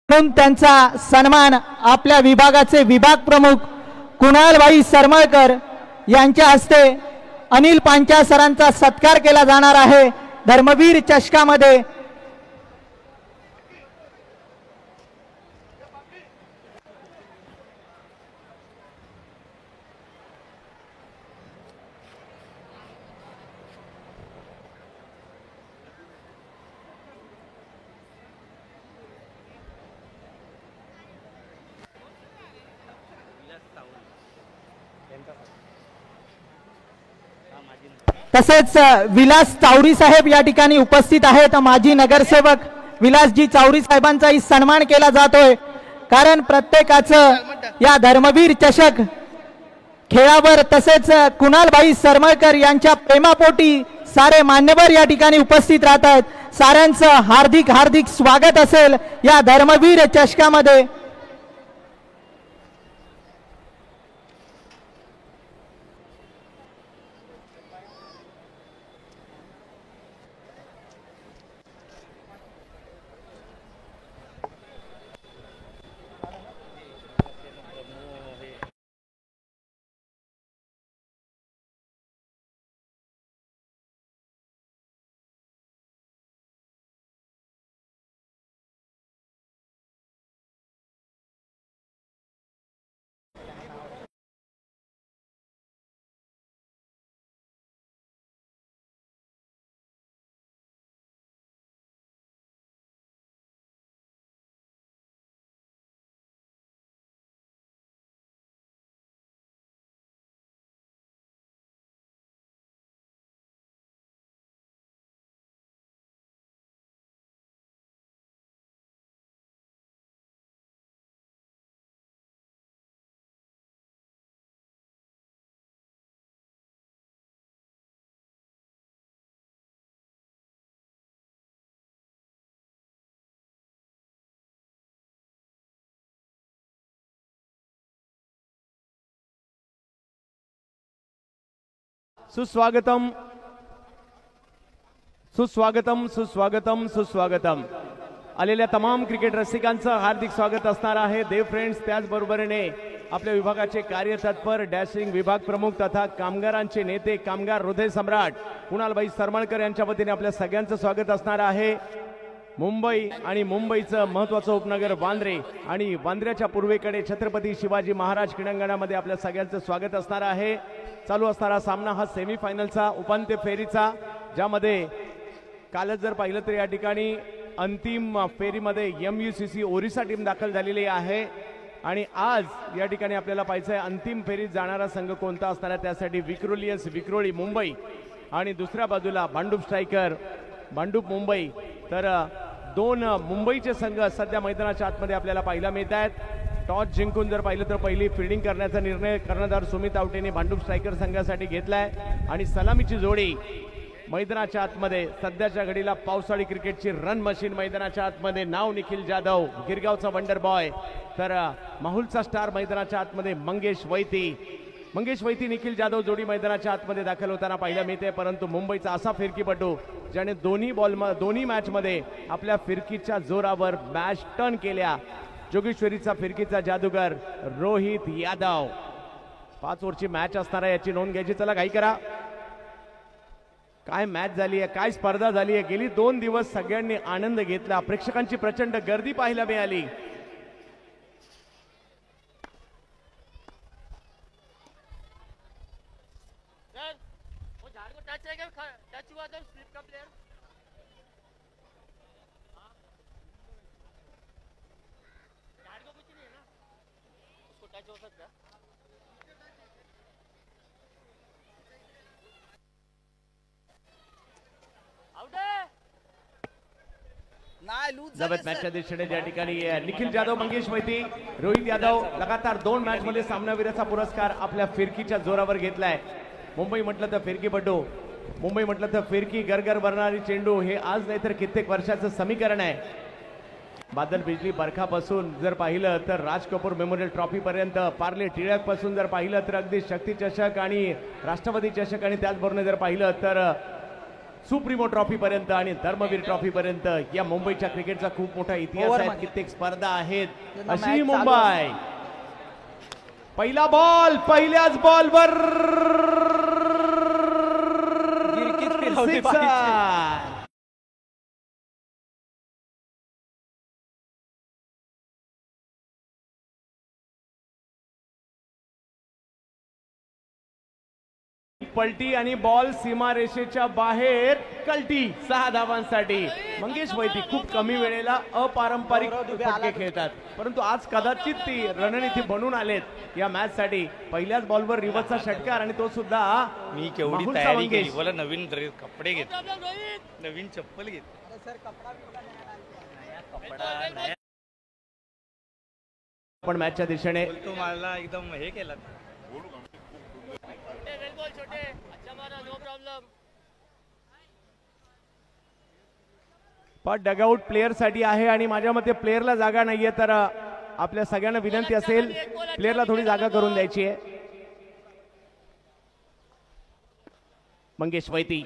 म्हणून त्यांचा सन्मान आपल्या विभागाचे विभाग प्रमुख कुणालभाई सरमळकर यांच्या हस्ते अनिल पांचाळ सरांचा सत्कार केला जाणार आहे। धर्मवीर चषकामध्ये तसेच विलास चावरी साहेब या ठिकाणी उपस्थित आहेत। माजी नगरसेवक विलासजी चावरी साहेबांचाही सन्मान केला जातोय, कारण प्रत्येकाचं या धर्मवीर चषक खेळावर तसेच कुणालभाई सरमळकर यांच्या प्रेमापोटी सारे मान्यवर या ठिकाणी उपस्थित राहत आहेत। साऱ्यांचं हार्दिक हार्दिक स्वागत असेल या धर्मवीर चषकामध्ये। सुस्वागतम सुस्वागतम सुस्वागतम सुस्वागतम। आलेल्या तमाम क्रिकेट रसिकांचं हार्दिक स्वागत असणार आहे। देव फ्रेंड्स, त्याचबरोबरीने आपल्या विभागाचे कार्यतत्पर डॅशिंग विभाग प्रमुख तथा कामगारांचे नेते कामगार हृदय सम्राट कुणालभाई सरमळकर यांच्या वतीने आपल्या सगळ्यांचं स्वागत असणार आहे। मुंबई आणि मुंबईचं महत्त्वाचं उपनगर वांद्रे आणि वांद्र्याच्या पूर्वेकडे छत्रपती शिवाजी महाराज क्रीडांगणामध्ये आपल्या सगळ्यांचं स्वागत असणार आहे। चालू असणारा सामना हा सेमीफायनलचा उपांत्य फेरीचा, ज्यामध्ये कालच जर पाहिलं तर या ठिकाणी अंतिम फेरीमध्ये MUCC ओरिसा टीम दाखल झालेली आहे आणि आज या ठिकाणी आपल्याला पाहायचं आहे अंतिम फेरीत जाणारा संघ कोणता असणार आहे। त्यासाठी विक्रोलियन्स विक्रोळी मुंबई आणि दुसऱ्या बाजूला भांडूप स्ट्रायकर भांडूप मुंबई। तर दोन मुंबईचे संघ सध्या मैदानाच्या आतमध्ये आपल्याला पाहायला मिळत आहेत। टॉस जिंकून जर पाहिलं तर पहिली फिल्डिंग करण्याचा निर्णय कर्णधार सुमित आवटेने भांडूप स्ट्रायकर संघासाठी घेतलाय आणि सलामीची जोडी मैदानाच्या आतमध्ये सध्याच्या घडीला पावसाळी क्रिकेटची रन मशीन मैदानाच्या आतमध्ये नाव निखिल जाधव, गिरगावचा वंडर बॉय, तर माहुलचा स्टार मैदानाच्या आतमध्ये मंगेश वैती निखिल जाधव जोडी मैदानाच्या आतमध्ये दाखल होताना पाहायला मिळते। परंतु मुंबईचा असा फिरकीपटू ज्याने दोन्ही मॅच मध्ये आपल्या फिरकीच्या जोरावर मॅच टर्न केल्या, जोगेश्वरीचा फिरकीचा जादूगर रोहित यादव। 5 ओव्हरची मॅच असणार आहे याची नोंद घ्यायची। चला घाई करा, काय मॅच झाली आहे, काय स्पर्धा झाली आहे। गेली 2 दिवस सगळ्यांनी आनंद घेतला, प्रेक्षकांची प्रचंड गर्दी पाहायला मिळाली। जबत मॅचच्या दिशेने ज्या ठिकाणी निखिल जाधव, मंगेश वैती, रोहित यादव लगातार 2 मॅच मध्ये सामनावीराचा पुरस्कार आपल्या फिरकीच्या जोरावर घेतलाय। मुंबई म्हटलं तर फिरकीपटू, मुंबई म्हटलं तर फिरकी गरगर भरणारी चेंडू हे आज नाही तर कित्येक वर्षाचं समीकरण आहे। बादल बिजली बरखापासून जर पाहिलं तर राज कपूर मेमोरियल ट्रॉफी पर्यंत, पार्ले टिळक पासून जर पाहिलं तर अगदी शक्ती चषक आणि राष्ट्रपती चषक आणि त्याचबरोबर जर पाहिलं तर सुप्रीमो ट्रॉफी पर्यंत आणि धर्मवीर ट्रॉफी पर्यंत या मुंबईच्या क्रिकेटचा खूप मोठा इतिहास आहे, कित्येक स्पर्धा आहेत अशी मुंबई. पहिला बॉल, पहिल्याच बॉलवर पलटी आणि बॉल सीमारेषेच्या बाहेर, कल्टी. 6 धावांसाठी. मंगेश वैदी खूप कमी वेळेला अपारंपरिक फटके खेळतात, परंतु आज कदाचित ती रणनीती बनून आलेत या मॅच साठी. पहिल्याच बॉलवर रिव्हर्सचा षटकार आणि तो सुद्धा मी केवढी तयारी केली. बोला नवीन ड्रेस कपडे घेत, नवीन चप्पल घेत. पण मॅचच्या दिशेने तो मला एकदम हे केला. पण डगआउट प्लेयर साठी आहे आणि माझ्या मते प्लेयरला जागा नाहीये, तर आपल्या सगळ्यांना विनंती असेल प्लेयरला थोडी जागा करून द्यायची आहे. मंगेश वैती.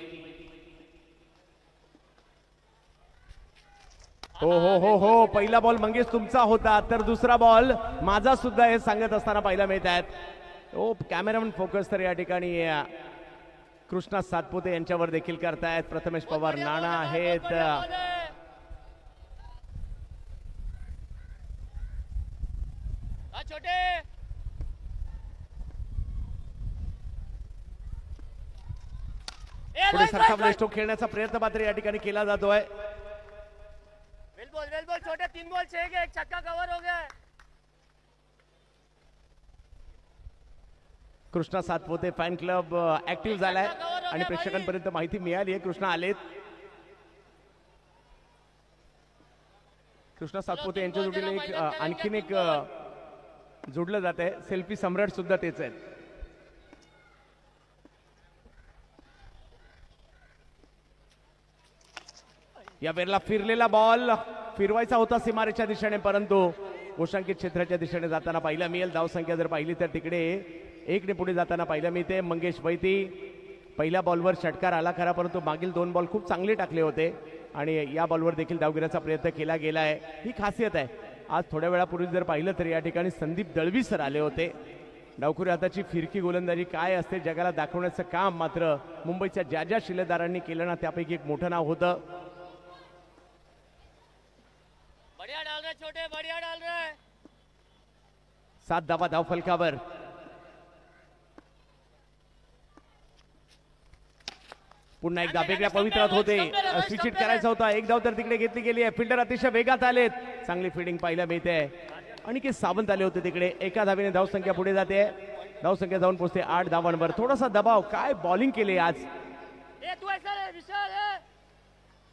हो हो हो हो, पहिला बॉल मंगेश तुमचा होता, तर दुसरा बॉल माझा सुद्धा हे सांगत असताना पाहायला मिळत आहेत. ओ कॅमेरामन फोकस तर या ठिकाणी कृष्णा सातपुते यांच्यावर देखील करतायत. प्रथमेश पवार नाना आहेत. पुढे सरसावले स्ट्रोक खेळण्याचा प्रयत्न मात्र या ठिकाणी केला जातोय. वेल बॉल छोटे 3 बॉल 6 के 1 छक्का कवर हो गया. Krishna Satpute fan club active झालाय आणि प्रेक्षकांपर्यंत माहिती मिळाली आहे. कृष्णा आलेत. कृष्णा सातपुते यांच्या जोडीने एक आणखीन एक जोडलं जात आहे. सेल्फी सम्राट सुद्धा तेच आहेत. या वेळेला फिरलेला बॉल फिरवायचा होता सीमारेच्या दिशेने, परंतु गोशांकित क्षेत्राच्या दिशेने जाताना पाहिला मिळेल. धावसंख्या जर पाहिली तर तिकडे 1 ने पुढे जाताना पाहिलं मिळते. मंगेश वैती. पहिल्या बॉलवर षटकार आला खरा, परंतु मागील 2 बॉल खूप चांगले टाकले होते आणि या बॉलवर देखील धावगिरीचा प्रयत्न केला गेला आहे. ही खासियत आहे. आज थोड्या वेळापूर्वी जर पाहिलं तर या ठिकाणी संदीप दळवी सर आले होते. डावखुरी हाताची फिरकी गोलंदाजी काय असते जगाला दाखवण्याचं काम मात्र मुंबईच्या ज्या ज्या शिलेदारांनी केलं ना त्यापैकी एक मोठं नाव होतं. बढ़िया डाल रहे छोटे, बढ़िया डाल रहे. 7 धावा धाव फलकावर. पुन्हा एकदा वेगळ्या पवित्रात होते. स्विच करायचा होता. 1 धाव तर तिकडे घेतली गेली आहे. फिल्डर अतिशय वेगात आलेत. चांगली फिल्डिंग पाहायला मिळते. आणि की सावंत आले होते तिकडे. एका धावेने धावसंख्या पुढे जाते. धावसंख्या जाऊन पोहोचते 8 धावांवर. थोडासा दबाव. काय बॉलिंग केले आज.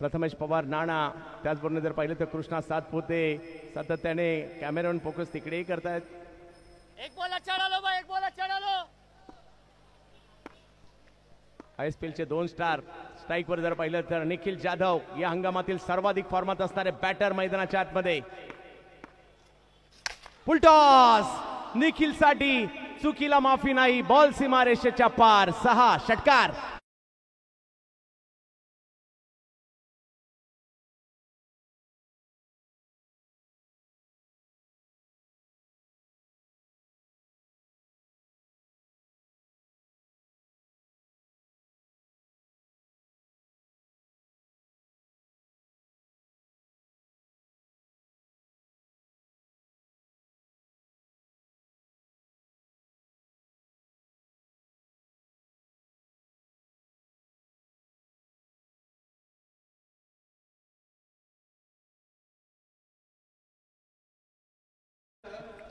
प्रथमेश पवार नाना. त्याचबरोबर जर पाहिलं तर कृष्णा सातपुते सातत्याने कॅमेरामॅन फोकस तिकडेही करतायत. एक बॉल अच्छा डालो भाई, एक बॉल अच्छा डालो. ISPL चे 2 स्टार. स्ट्राईक वर जर पाहिलं तर निखिल जाधव या हंगामातील सर्वाधिक फॉर्मात असणारे बॅटर मैदानाच्या आतमध्ये. फुलटॉस निखिल साठी. चुकीला माफी नाही. बॉल सीमारेषेच्या पार. 6 षटकार.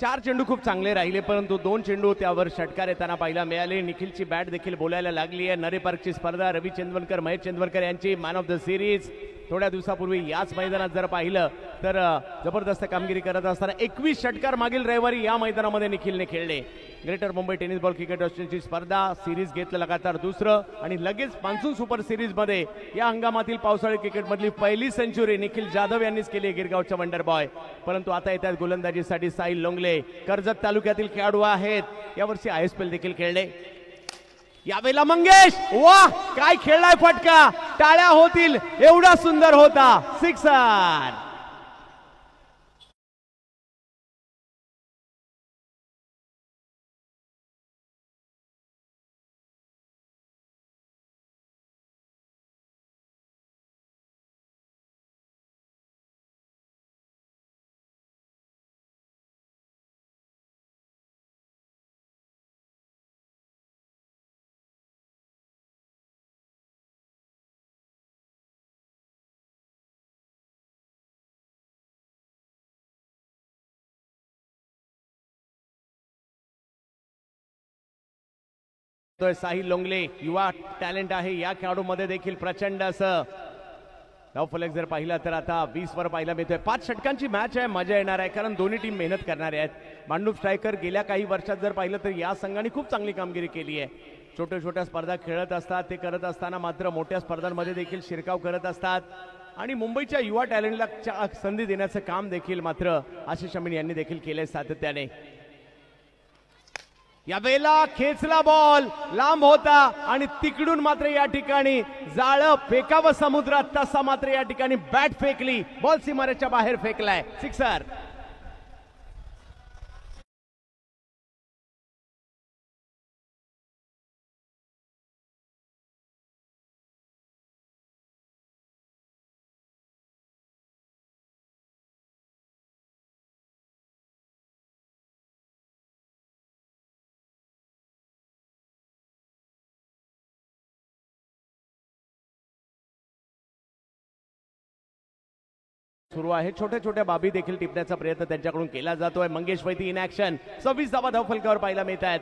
चार चेंडू खूप चांगले राहिले, परंतु 2 चेंडू त्यावर षटकार येताना पाहायला मिळाले. निखिलची बॅट देखील बोलायला लागली आहे. नरे पार्कची स्पर्धा. रवी चंदवरकर, महेश चंदवरकर यांची मॅन ऑफ द सिरीज. थोड्या दिवसापूर्वी याच मैदानात जर पाहिलं तर जबरदस्त कामगिरी करत असताना 21 षटकार मागील रविवारी या मैदानामध्ये निखिलने खेळले. Greater Mumbai tennis ball cricket असोसिएशनची स्पर्धा सिरीज घेतलं लगातार दुसरं आणि लगेच मान्सून सुपर सिरीज मध्ये या हंगामातील पावसाळी क्रिकेट मधली पहिली सेंचुरी निखिल जाधव यांनीच केली गिरगावच्या वंडर बॉय. परंतु आता येतात गोलंदाजीसाठी साहिल लोंगले. कर्जत तालुक्यातील खेळाडू आहेत. यावर्षी ISPL देखील खेळले. यावेळेला मंगेश, वा काय खेळलाय फटका, टाळ्या होतील एवढा सुंदर होता, सिक्सर. साहिल लोंगले युवा टॅलेंट आहे, या खेळाडूमध्ये देखील प्रचंड असं धावफलक जर पाहिला तर आता 20 वर पाहायला मिळतोय. 5 षटकांची मॅच आहे, मजा येणार आहे कारण दोन्ही टीम मेहनत करणारे आहेत. मांडू स्ट्रायकर गेल्या काही वर्षात जर पाहिलं तर या संघाने खूप चांगली कामगिरी केली आहे. छोट्या छोट्या स्पर्धा खेळत असतात, ते करत असताना मात्र मोठ्या स्पर्धांमध्ये देखील शिरकाव करत असतात आणि मुंबईच्या युवा टॅलेंटला संधी देण्याचं काम देखील मात्र आशिष अमीन यांनी देखील केलंय सातत्याने. यावेळेला खेचला बॉल लांब होता आणि तिकडून मात्र या ठिकाणी जाळं फेकावं समुद्रात, तसा मात्र या ठिकाणी बॅट फेकली, बॉल सीमारेच्या बाहेर फेकलाय, सिक्सर. सुरू आहे, छोट्या छोट्या बाबी देखील टिपण्याचा प्रयत्न त्यांच्याकडून केला जातोय. मंगेश वैती इन ऍक्शन, 26 धावा धावफलकावर पाहायला मिळत आहेत.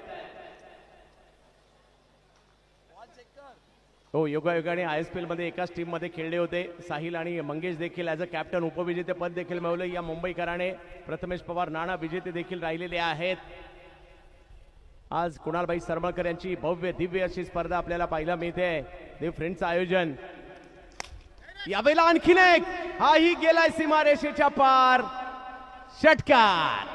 हो, योगायोगाने ISPL मध्ये एकाच टीम मध्ये खेळले होते. साहिल आणि मंगेश देखील ॲज अ कॅप्टन उपविजेते पद देखील मिळवलं या मुंबईकराने. प्रथमेश पवार नाना विजेते देखील राहिलेले आहेत. आज कुणालभाई सरमळकर यांची भव्य दिव्य अशी स्पर्धा आपल्याला पाहायला मिळते. देव फ्रेंड्सचं आयोजन. यावेळेला आणखीन एक, हाही गेलाय सीमारेषेच्या पार, षटकार.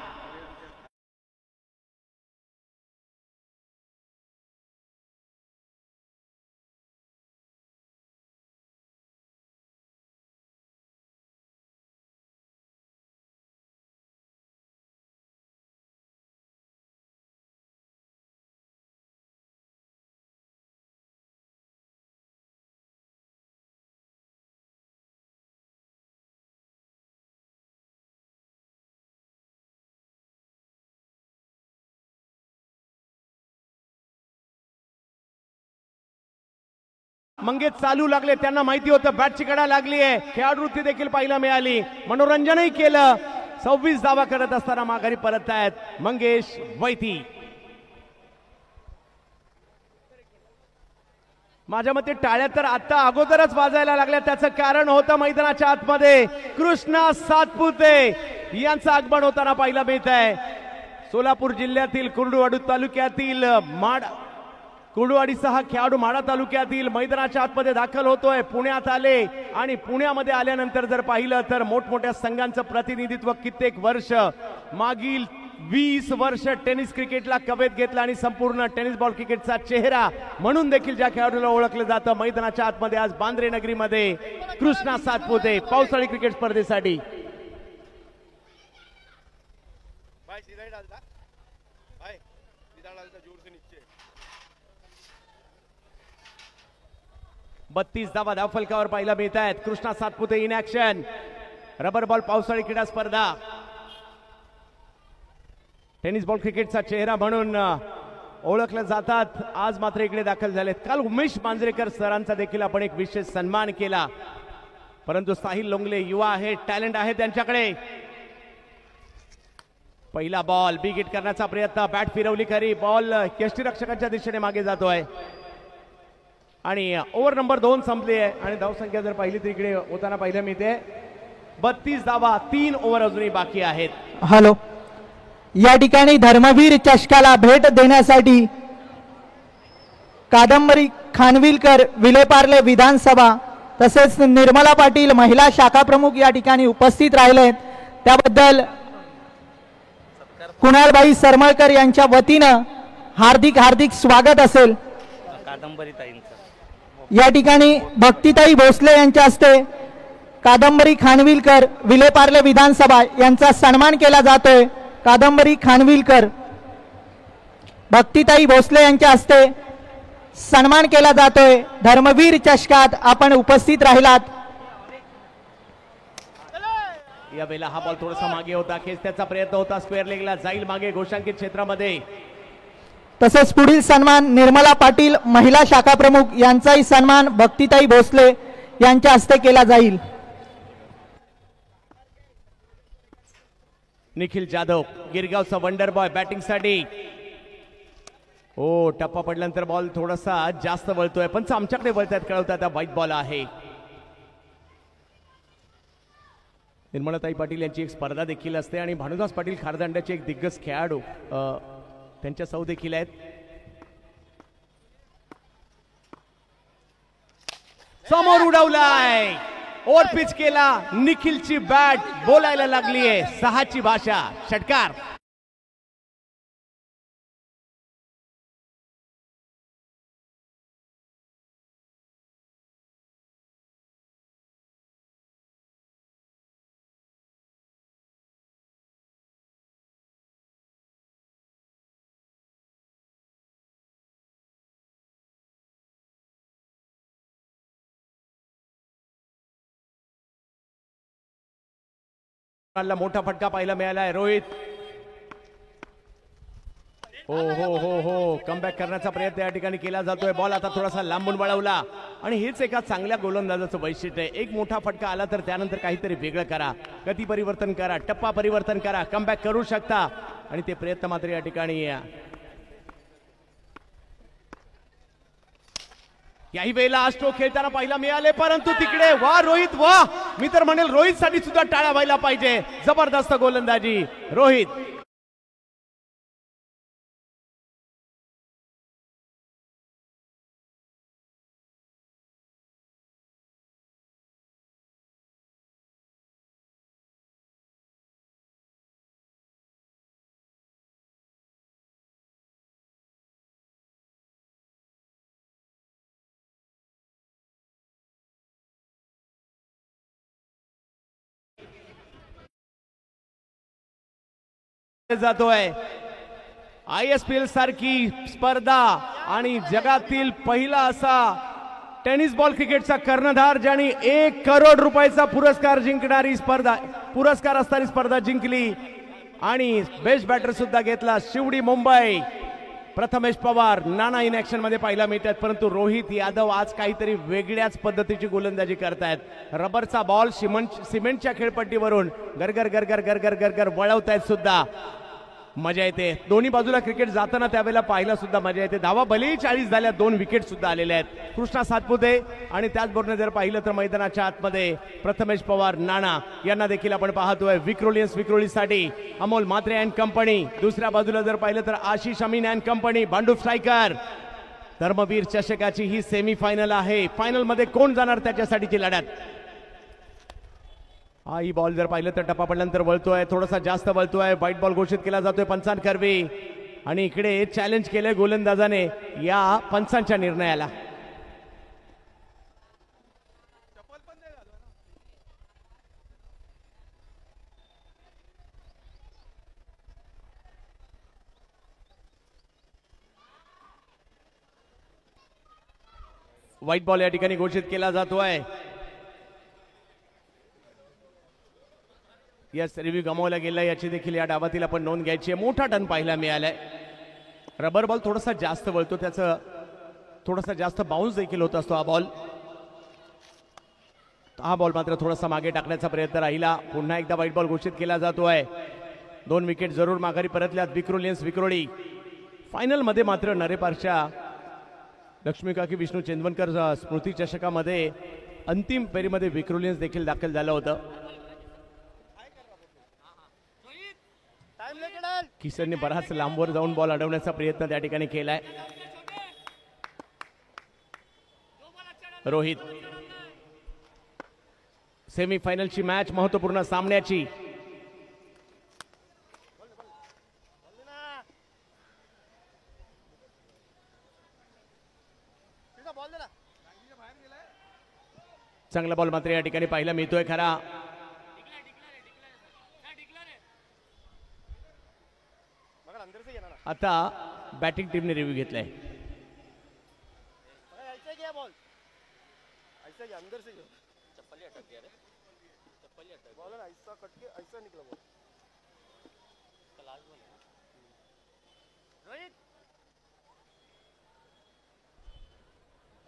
मंगेश चालू लागले, त्यांना माहिती होतं बॅटची कडा लागली आहे. खेळाडूवृत्ती देखील पाहायला मिळाली, मनोरंजनही केलं. 26 धावा करत असताना माघारी परत आहेत मंगेश वैती. माझ्या मते टाळ्या तर आता अगोदरच वाजायला लागल्या, त्याचं कारण होतं मैदानाच्या आतमध्ये कृष्णा सातपुते यांचं आगमन होताना पाहायला मिळत आहे. सोलापूर जिल्ह्यातील कुर्डुवाडी तालुक्यातील कुर्डुवाडीचा हा खेळाडू माढा तालुक्यातील मैदानाच्या आतमध्ये दाखल होतोय. पुण्यात आले आणि पुण्यामध्ये आल्यानंतर जर पाहिलं तर मोठमोठ्या संघांचं प्रतिनिधित्व कित्येक वर्ष, मागील 20 वर्ष टेनिस क्रिकेटला कवेत घेतला आणि संपूर्ण टेनिस बॉल क्रिकेटचा चेहरा म्हणून देखील ज्या खेळाडूला ओळखलं जातं, मैदानाच्या आतमध्ये आज बांद्रे नगरीमध्ये कृष्णा सातपुते पावसाळी क्रिकेट स्पर्धेसाठी. 32 धावा धावफलकावर पाहायला मिळत आहेत. Krishna Satpute in action. Rubber ball पावसाळी क्रीडा स्पर्धा, टेनिस बॉल क्रिकेटचा चेहरा म्हणून ओळखले जातात. आज मात्र इकडे दाखल झालेत. काल उमेश मांजरेकर सरांचा देखील आपण एक विशेष सन्मान केला, परंतु साहिल लोंगले युवा आहे, टॅलेंट आहे त्यांच्याकडे. पहिला बॉल बिग हिट करण्याचा प्रयत्न, बॅट फिरवली खरी, बॉल यष्टीरक्षकांच्या दिशेने मागे जातोय आणि ओव्हर नंबर 2 संपली आहे आणि धावसंख्या जर पाहिली तर इकडे होताना पाहिलं मिळते 32 धावा, 3 ओव्हर अजूनही बाकी आहेत. हॅलो, या ठिकाणी धर्मवीर चषकाला भेट देण्यासाठी कादंबरी खानविलकर विलेपार्ले विधानसभा तसेच निर्मला पाटील महिला शाखा प्रमुख या ठिकाणी उपस्थित राहिले, त्याबद्दल कुणालभाई सरमळकर यांच्या वतीनं हार्दिक स्वागत असेल. कादंबरी ताईंचा. या ठिकाणी भक्तिताई भोसले यांच्या हस्ते कादंबरी खानविलकर विलेपार्ले विधानसभा यांचा सन्मान केला जातोय. कादंबरी खानविलकर भक्तिताई भोसले यांच्या हस्ते सन्मान केला जातोय. धर्मवीर चषकात आपण उपस्थित राहिलात. या वेळेला हा बॉल थोडासा मागे होता. खेचण्याचा प्रयत्न होता. स्क्वेअर लेगला जाईल मागे घोषांकित क्षेत्रामध्ये. तसेच पुढील सन्मान निर्मला पाटील महिला शाखा प्रमुख यांचाही सन्मान भक्तिताई भोसले यांच्या हस्ते केला जाईल. निखिल जाधव गिरगावचा वंडर बॉय बॅटिंग साठी. हो, टप्पा पडल्यानंतर बॉल थोडासा जास्त वळतोय. पंच आमच्याकडे वळतायत कळवतात. व्हाईट बॉल आहे. निर्मलाताई पाटील यांची एक स्पर्धा देखील असते आणि भानुदास पाटील खारदांड्याचे एक दिग्गज खेळाडू त्यांच्या सौ देखील आहेत. समोर उडवलाय. ओव्हर पिच केला. निखिलची बॅट बोलायला लागलीये. 6ची भाषा. षटकार. मोठा फटका पाहायला मिळालाय. रोहित हो हो हो हो कमबॅक करण्याचा प्रयत्न या ठिकाणी केला जातोय. बॉल आता थोडासा लांबून वळवला आणि हेच एका चांगल्या गोलंदाजाचं वैशिष्ट्य आहे. एक मोठा फटका आला तर त्यानंतर काहीतरी वेगळं करा. गती परिवर्तन करा. टप्पा परिवर्तन करा. कमबॅक करू शकता आणि ते प्रयत्न मात्र या ठिकाणी याही वेळेला स्ट्रोक खेळताना पाहायला मिळाले. परंतु तिकडे वा रोहित वा. मी तर म्हणेल रोहित साठी सुद्धा टाळ्या व्हायला पाहिजे. जबरदस्त गोलंदाजी रोहित. जातोय. ISPL सारखी स्पर्धा आणि जगातील पहिला असा टेनिस बॉल क्रिकेटचा कर्णधार ज्यांनी 1 करोड रुपयाचा पुरस्कार जिंकणारी स्पर्धा पुरस्कार असणारी स्पर्धा जिंकली आणि बेस्ट बॅटर सुद्धा घेतला. शिवडी मुंबई. प्रथमेश पवार नाना इन ऍक्शन मध्ये पाहायला मिळतात. परंतु रोहित यादव आज काहीतरी वेगळ्याच पद्धतीची गोलंदाजी करतायत. रबरचा बॉल सिमेंटच्या खेळपट्टीवरून गरगर गरगर गरगर गरगर वळवतायत सुद्धा. मजा येते. दोन्ही बाजूला क्रिकेट जाताना त्यावेळेला पाहायला सुद्धा मजा येते. धावा भलेही 40 झाल्या. 2 विकेट सुद्धा आलेल्या आहेत. कृष्णा सातपुते आणि त्याचबरोबर जर पाहिलं तर मैदानाच्या आतमध्ये प्रथमेश पवार नाना यांना देखील आपण पाहतोय. विक्रोलियन्स विक्रोलीसाठी अमोल म्हात्रे अँड कंपनी. दुसऱ्या बाजूला जर पाहिलं तर Ashish Amin and company Bhandup striker. Dharmaveer चषकाची ही सेमी फायनल आहे. फायनल मध्ये कोण जाणार त्याच्यासाठीची लढत. हा ही बॉल जर पाहिलं तर टप्पा पडल्यानंतर वळतोय. थोडासा जास्त वळतोय. व्हाईट बॉल घोषित केला जातोय पंचांकरवी आणि इकडे चॅलेंज केलंय गोलंदाजाने या पंचांच्या निर्णयाला. व्हाईट बॉल या ठिकाणी घोषित केला जातोय. यस, रिव्ह्यू गमावला गेला याची देखील या डावातील आपण नोंद घ्यायची आहे. मोठा टर्न पाहायला मिळालाय. रबर बॉल थोडासा जास्त वळतो. त्याचं थोडासा जास्त बाउन्स देखील होत असतो हा बॉल. हा बॉल मात्र थोडासा मागे टाकण्याचा प्रयत्न राहिला. पुन्हा एकदा व्हाईट बॉल घोषित केला जातोय. 2 विकेट जरूर माघारी परतल्यात विक्रोलियन्स विक्रोळी. फायनल मध्ये मात्र नरेपारच्या लक्ष्मीकाकी विष्णू चेंदवनकर स्मृती चषकामध्ये अंतिम फेरीमध्ये विक्रोलियन्स देखील दाखल झालं होतं. किशनने बराच लांबवर जाऊन बॉल अडवण्याचा प्रयत्न त्या ठिकाणी केलाय. रोहित. सेमीफायनलची मॅच महत्वपूर्ण सामन्याची. चांगला बॉल मात्र या ठिकाणी पाहायला मिळतोय खरा. आता बॅटिंग टीमने रिव्ह्यू घेतलाय.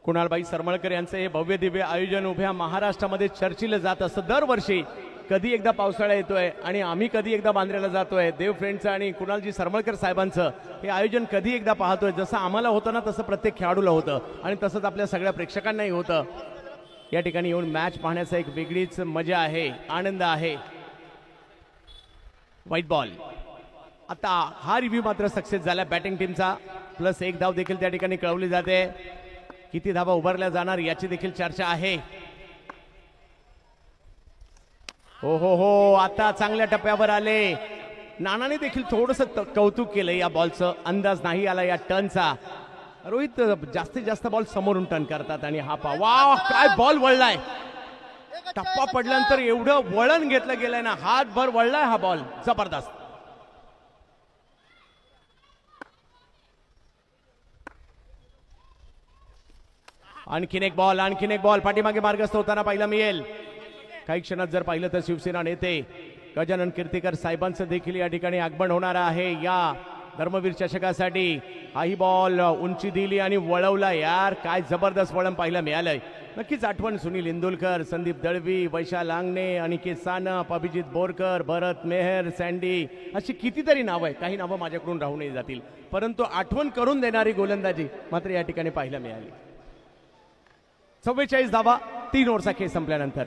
कुणालबाई सरमळकर यांचे हे भव्य दिव्य आयोजन उभ्या महाराष्ट्रामध्ये चर्चेलं जात असतं दरवर्षी. कधी एकदा पावसाळा येतोय आणि आम्ही कधी एकदा बांद्र्याला जातोय. देव फ्रेंडचं आणि कुणालजी सरमळकर साहेबांचं हे आयोजन कधी एकदा पाहतोय. जसं आम्हाला होतं ना तसं प्रत्येक खेळाडूला होतं आणि तसंच आपल्या सगळ्या प्रेक्षकांनाही होतं. या ठिकाणी येऊन मॅच पाहण्याचा एक वेगळीच मजा आहे, आनंद आहे. White ball. आता हा रिव्ह्यू मात्र सक्सेस झाला बॅटिंग टीमचा. प्लस एक धाव देखील त्या ठिकाणी कळवली जाते. किती धावा उभारल्या जाणार याची देखील चर्चा आहे. हो हो हो, आता चांगल्या टप्प्यावर आले. नानाने देखील थोडंसं कौतुक केलं या बॉलचं. अंदाज नाही आला या टर्नचा. रोहित जास्तीत जास्त बॉल समोरून टर्न करतात आणि हा पा वा काय बॉल वळलाय. टप्पा पडल्यानंतर एवढं वळण घेतलं गेलंय ना, हातभर वळलाय हा बॉल. जबरदस्त. आणखीन एक बॉल पाठीमागे मार्गस्थ होताना पाहायला मिळेल. काही क्षणात जर पाहिलं तर शिवसेना नेते गजानन कीर्तीकर साहेबांचं देखील या ठिकाणी आगमन होणार आहे या धर्मवीर चषकासाठी. हाही बॉल उंची दिली आणि वळवला. यार काय जबरदस्त वळण पाहायला मिळालंय. नक्कीच आठवण सुनील इंदुलकर, संदीप दळवी, वैशाल आंगणे, अनिकेत सानप, अभिजित बोरकर, भरत मेहर, सँडी अशी कितीतरी नावं आहे. काही नावं माझ्याकडून राहूनही जातील, परंतु आठवण करून देणारी गोलंदाजी मात्र या ठिकाणी पाहायला मिळाली. 44 धावा 3 ओव्हरचा खेळ संपल्यानंतर.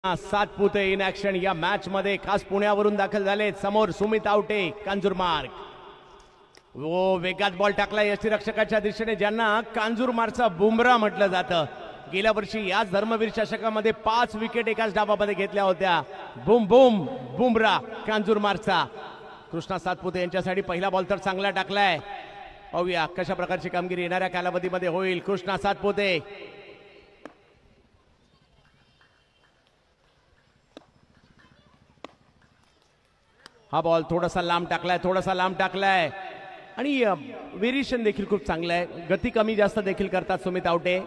सातपुते इन ऍक्शन या मॅच मध्ये खास पुण्यावरून दाखल झाले. समोर सुमित आवटे, कांजूरमार्ग. ओ वेगात बॉल टाकला यष्टीरक्षकाच्या दिशेने, ज्यांना कांजूरमार्गचा बुमरा म्हटलं जातं. गेल्या वर्षी याच धर्मवीर चषकामध्ये 5 विकेट एकाच डावामध्ये घेतल्या होत्या. बुम बुम बुमरा कांजूरमार्गचा. कृष्णा सातपुते यांच्यासाठी पहिला बॉल तर चांगला टाकलाय. पाहूया कशा प्रकारची कामगिरी येणाऱ्या कालावधीमध्ये होईल. कृष्णा सातपुते. हा बॉल थोडासा लांब टाकलाय आणि व्हेरिएशन देखील खूप चांगलं आहे. गती कमी जास्त देखील करतात सुमित आवटे.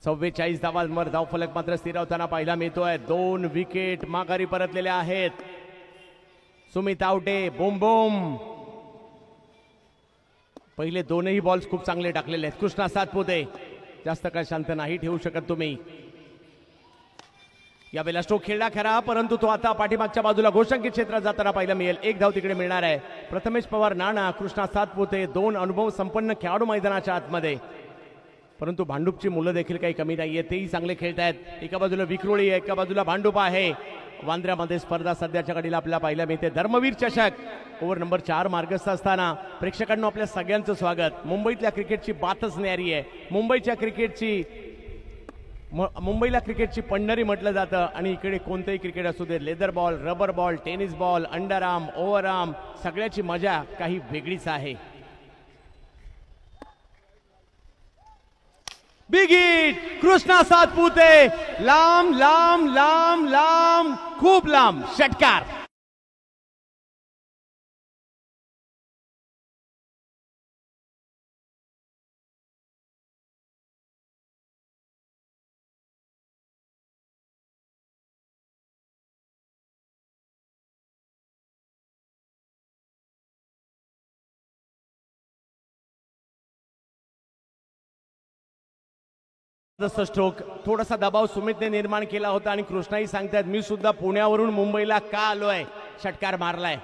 44 धावांवर धावफलक मात्र स्थिरावताना पाहायला मिळतोय. 2 विकेट माघारी परतलेल्या आहेत. सुमित आवटे बोम बोम. पहिले दोनही बॉल्स खूप चांगले टाकलेले आहेत. कृष्णा सातपुते जास्त काळ शांत नाही ठेवू शकत तुम्ही. यावेळेला स्ट्रोक खेळला खरा, परंतु तो आता पाठीमागच्या बाजूला घोषंकी क्षेत्रात जाताना पाहायला मिळेल. एक धाव तिकडे मिळणार आहे. प्रथमेश पवार, नाना, कृष्णा सातपुते 2 अनुभव संपन्न खेळाडू मैदानाच्या आतमध्ये. परंतु भांडूपची मुलं देखील काही कमी नाहीये, तेही चांगले खेळत आहेत. एका बाजूला विक्रोळी आहे, एका बाजूला भांडूप आहे. वांद्र्यामध्ये स्पर्धा सध्याच्या घडीला आपल्याला पाहायला मिळते. धर्मवीर चषक ओव्हर नंबर 4 मार्गस्थ असताना प्रेक्षकांना आपल्या सगळ्यांचं स्वागत. मुंबईतल्या क्रिकेटची बातच न्यारी आहे. मुंबईला क्रिकेटची पंढरी म्हटलं जातं आणि इकडे कोणतंही क्रिकेट असू दे, leather ball, rubber ball, tennis ball, under arm, over arm, सगळ्याची मजा काही वेगळीच आहे. Big hit Krishna Satpute. लांब लांब लांब लांब खूप लांब षटकार. स्ट्रोक, थोडासा दबाव सुमितने निर्माण केला होता आणि कृष्णाही सांगतात मी सुद्धा पुण्यावरून मुंबईला का आलोय. षटकार मारलाय.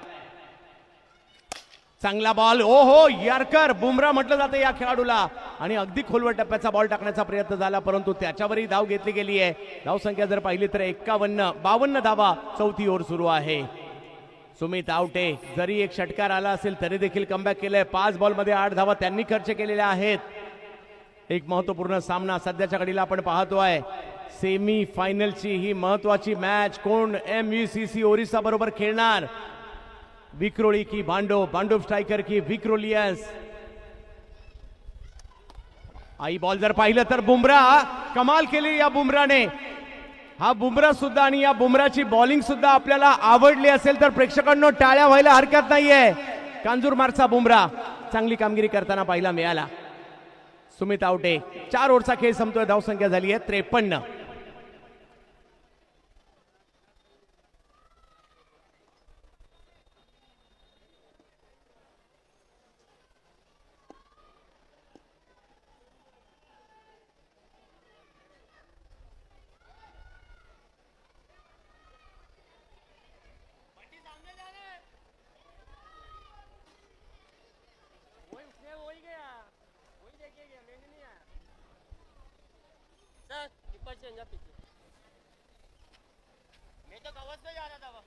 चांगला बॉल, ओहो यारकर, बुमरा म्हटलं जातं या खेळाडूला, आणि अगदी खोलवर टप्प्याचा बॉल टाकण्याचा प्रयत्न झाला, परंतु त्याच्यावरही धाव घेतली गेली आहे. धाव संख्या जर पाहिली तर 52 धावा, चौथी ओव्हर सुरू आहे. सुमित आवटे जरी एक षटकार आला असेल तरी देखील कमबॅक केलंय. 5 बॉलमध्ये 8 धावा त्यांनी खर्च केलेल्या आहेत. एक महत्वपूर्ण सामना सध्याच्या घडीला आपण पाहतोय. सेमी फायनलची ही महत्वाची मॅच. कोण MVCC ओरिसा बरोबर खेळणार? विक्रोळी की भांडो, भांडो स्ट्रायकर की विक्रोलियस? आई बॉल जर पाहिलं तर बुमरा, कमाल केली या बुमराने. हा बुमरा सुद्धा आणि या बुमराची बॉलिंग सुद्धा आपल्याला आवडली असेल तर प्रेक्षकांनो टाळ्या व्हायला हरकत नाहीये. कांजूरमारचा बुमरा चांगली कामगिरी करताना पाहायला मिळाला. सुमित आवटे 4 ओव्हरचा खेळ संपतोय. धावसंख्या झाली आहे 53. मैं तो कवच पे जा रहा था वो.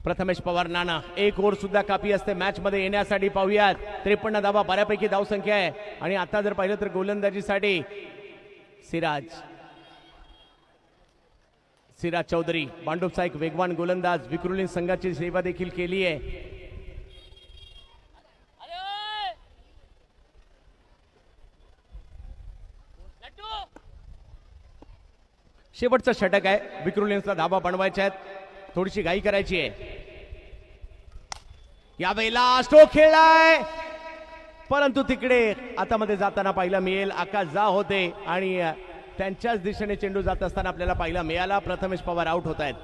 प्रथमेश पवार नाना 1 ओव्हर सुद्धा कापी असते मॅच मध्ये येण्यासाठी. पाहूयात 53 धावा, बऱ्यापैकी धावसंख्या आहे. आणि आता जर पाहिलं तर गोलंदाजीसाठी सिराज चौधरी, भांडुपचा एक वेगवान गोलंदाज, विक्रोली संघाची सेवा देखील केली आहे. शेवटचं षटक आहे. विक्रोलियन्सला धावा बनवायच्या आहेत, थोडीशी घाई करायची आहे. यावेळेला स्ट्रोक खेळलाय, परंतु तिकडे आतामध्ये जाताना पाहायला मिळेल आकाश जा होते आणि त्यांच्याच दिशेने चेंडू जात असताना आपल्याला पाहायला मिळाला. प्रथमेश पवार आउट होत आहेत.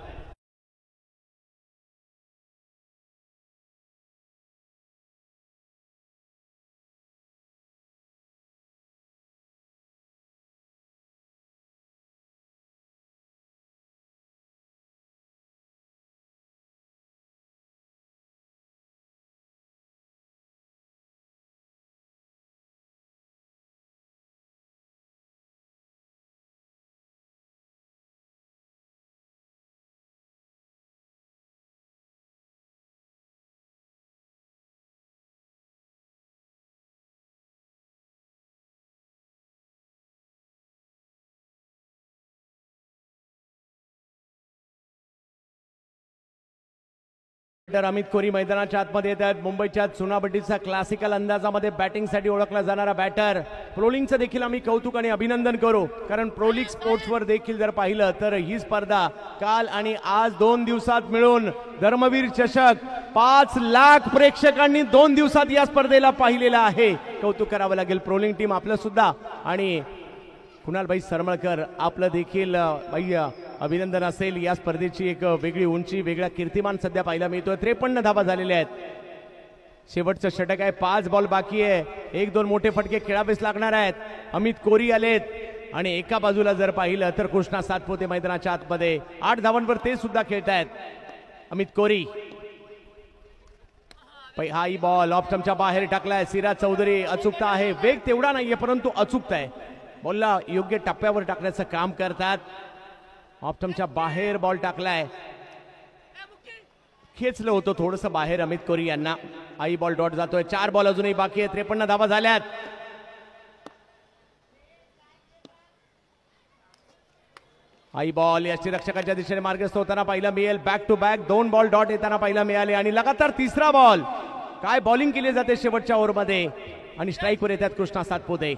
अमित कोरी मैदानाच्या आतमध्ये येतात. मुंबईच्या चुनाभट्टीचा क्लासिकल अंदाजामध्ये बॅटिंगसाठी ओळखला जाणारा बॅटर. प्रोलिंगचं देखील आम्ही कौतुक आणि अभिनंदन करू, कारण प्रोलिग स्पोर्ट्सवर देखील जर पाहिलं तर ही स्पर्धा काल आणि आज 2 दिवसात मिळून धर्मवीर चषक 5 लाख प्रेक्षकांनी 2 दिवसात या स्पर्धेला पाहिलेला आहे. कौतुक करावं लागेल प्रोलिंग टीम आपलं सुद्धा. आणि कुणालभाई सरमळकर आपलं देखील भाई अभिनंदन असेल. या स्पर्धेची एक वेगळी उंची, वेगळा कीर्तिमान सध्या पाहायला मिळतोय. 53 धावा झालेल्या आहेत. शेवटचं षटक आहे, 5 बॉल बाकी आहे. 1-2 मोठे फटके खेळावेच लागणार आहेत. अमित कोरी आलेत आणि एका बाजूला जर पाहिलं तर कृष्णा सातपुते मैदानाच्या आतमध्ये 8 धावांवर ते सुद्धा खेळतायत. अमित कोरी हाई बॉल ऑफ स्टंपच्या बाहेर टाकलाय. सिराज चौधरी, अचूकता आहे, वेग तेवढा नाहीये परंतु अचूकता आहे. बॉलला योग्य टप्प्यावर टाकण्याचं काम करतात. ऑफ स्टंपच्या बाहेर बॉल टाकलाय, खेचलं होतं थोडंसं बाहेर अमित कोरी यांना. आई बॉल डॉट जातोय. 4 बॉल अजूनही बाकी आहे. 53 धावा झाल्यात. आई बॉल यष्टीरक्षकाच्या दिशेने मार्गस्थ होताना पाहिला मिळेल. Back to back 2 ball dot येताना पाहिला मिळाले आणि लगातार 3रा बॉल. काय बॉलिंग केली जाते शेवटच्या ओव्हरमध्ये आणि स्ट्राईकवर येतात कृष्णा सातपुते.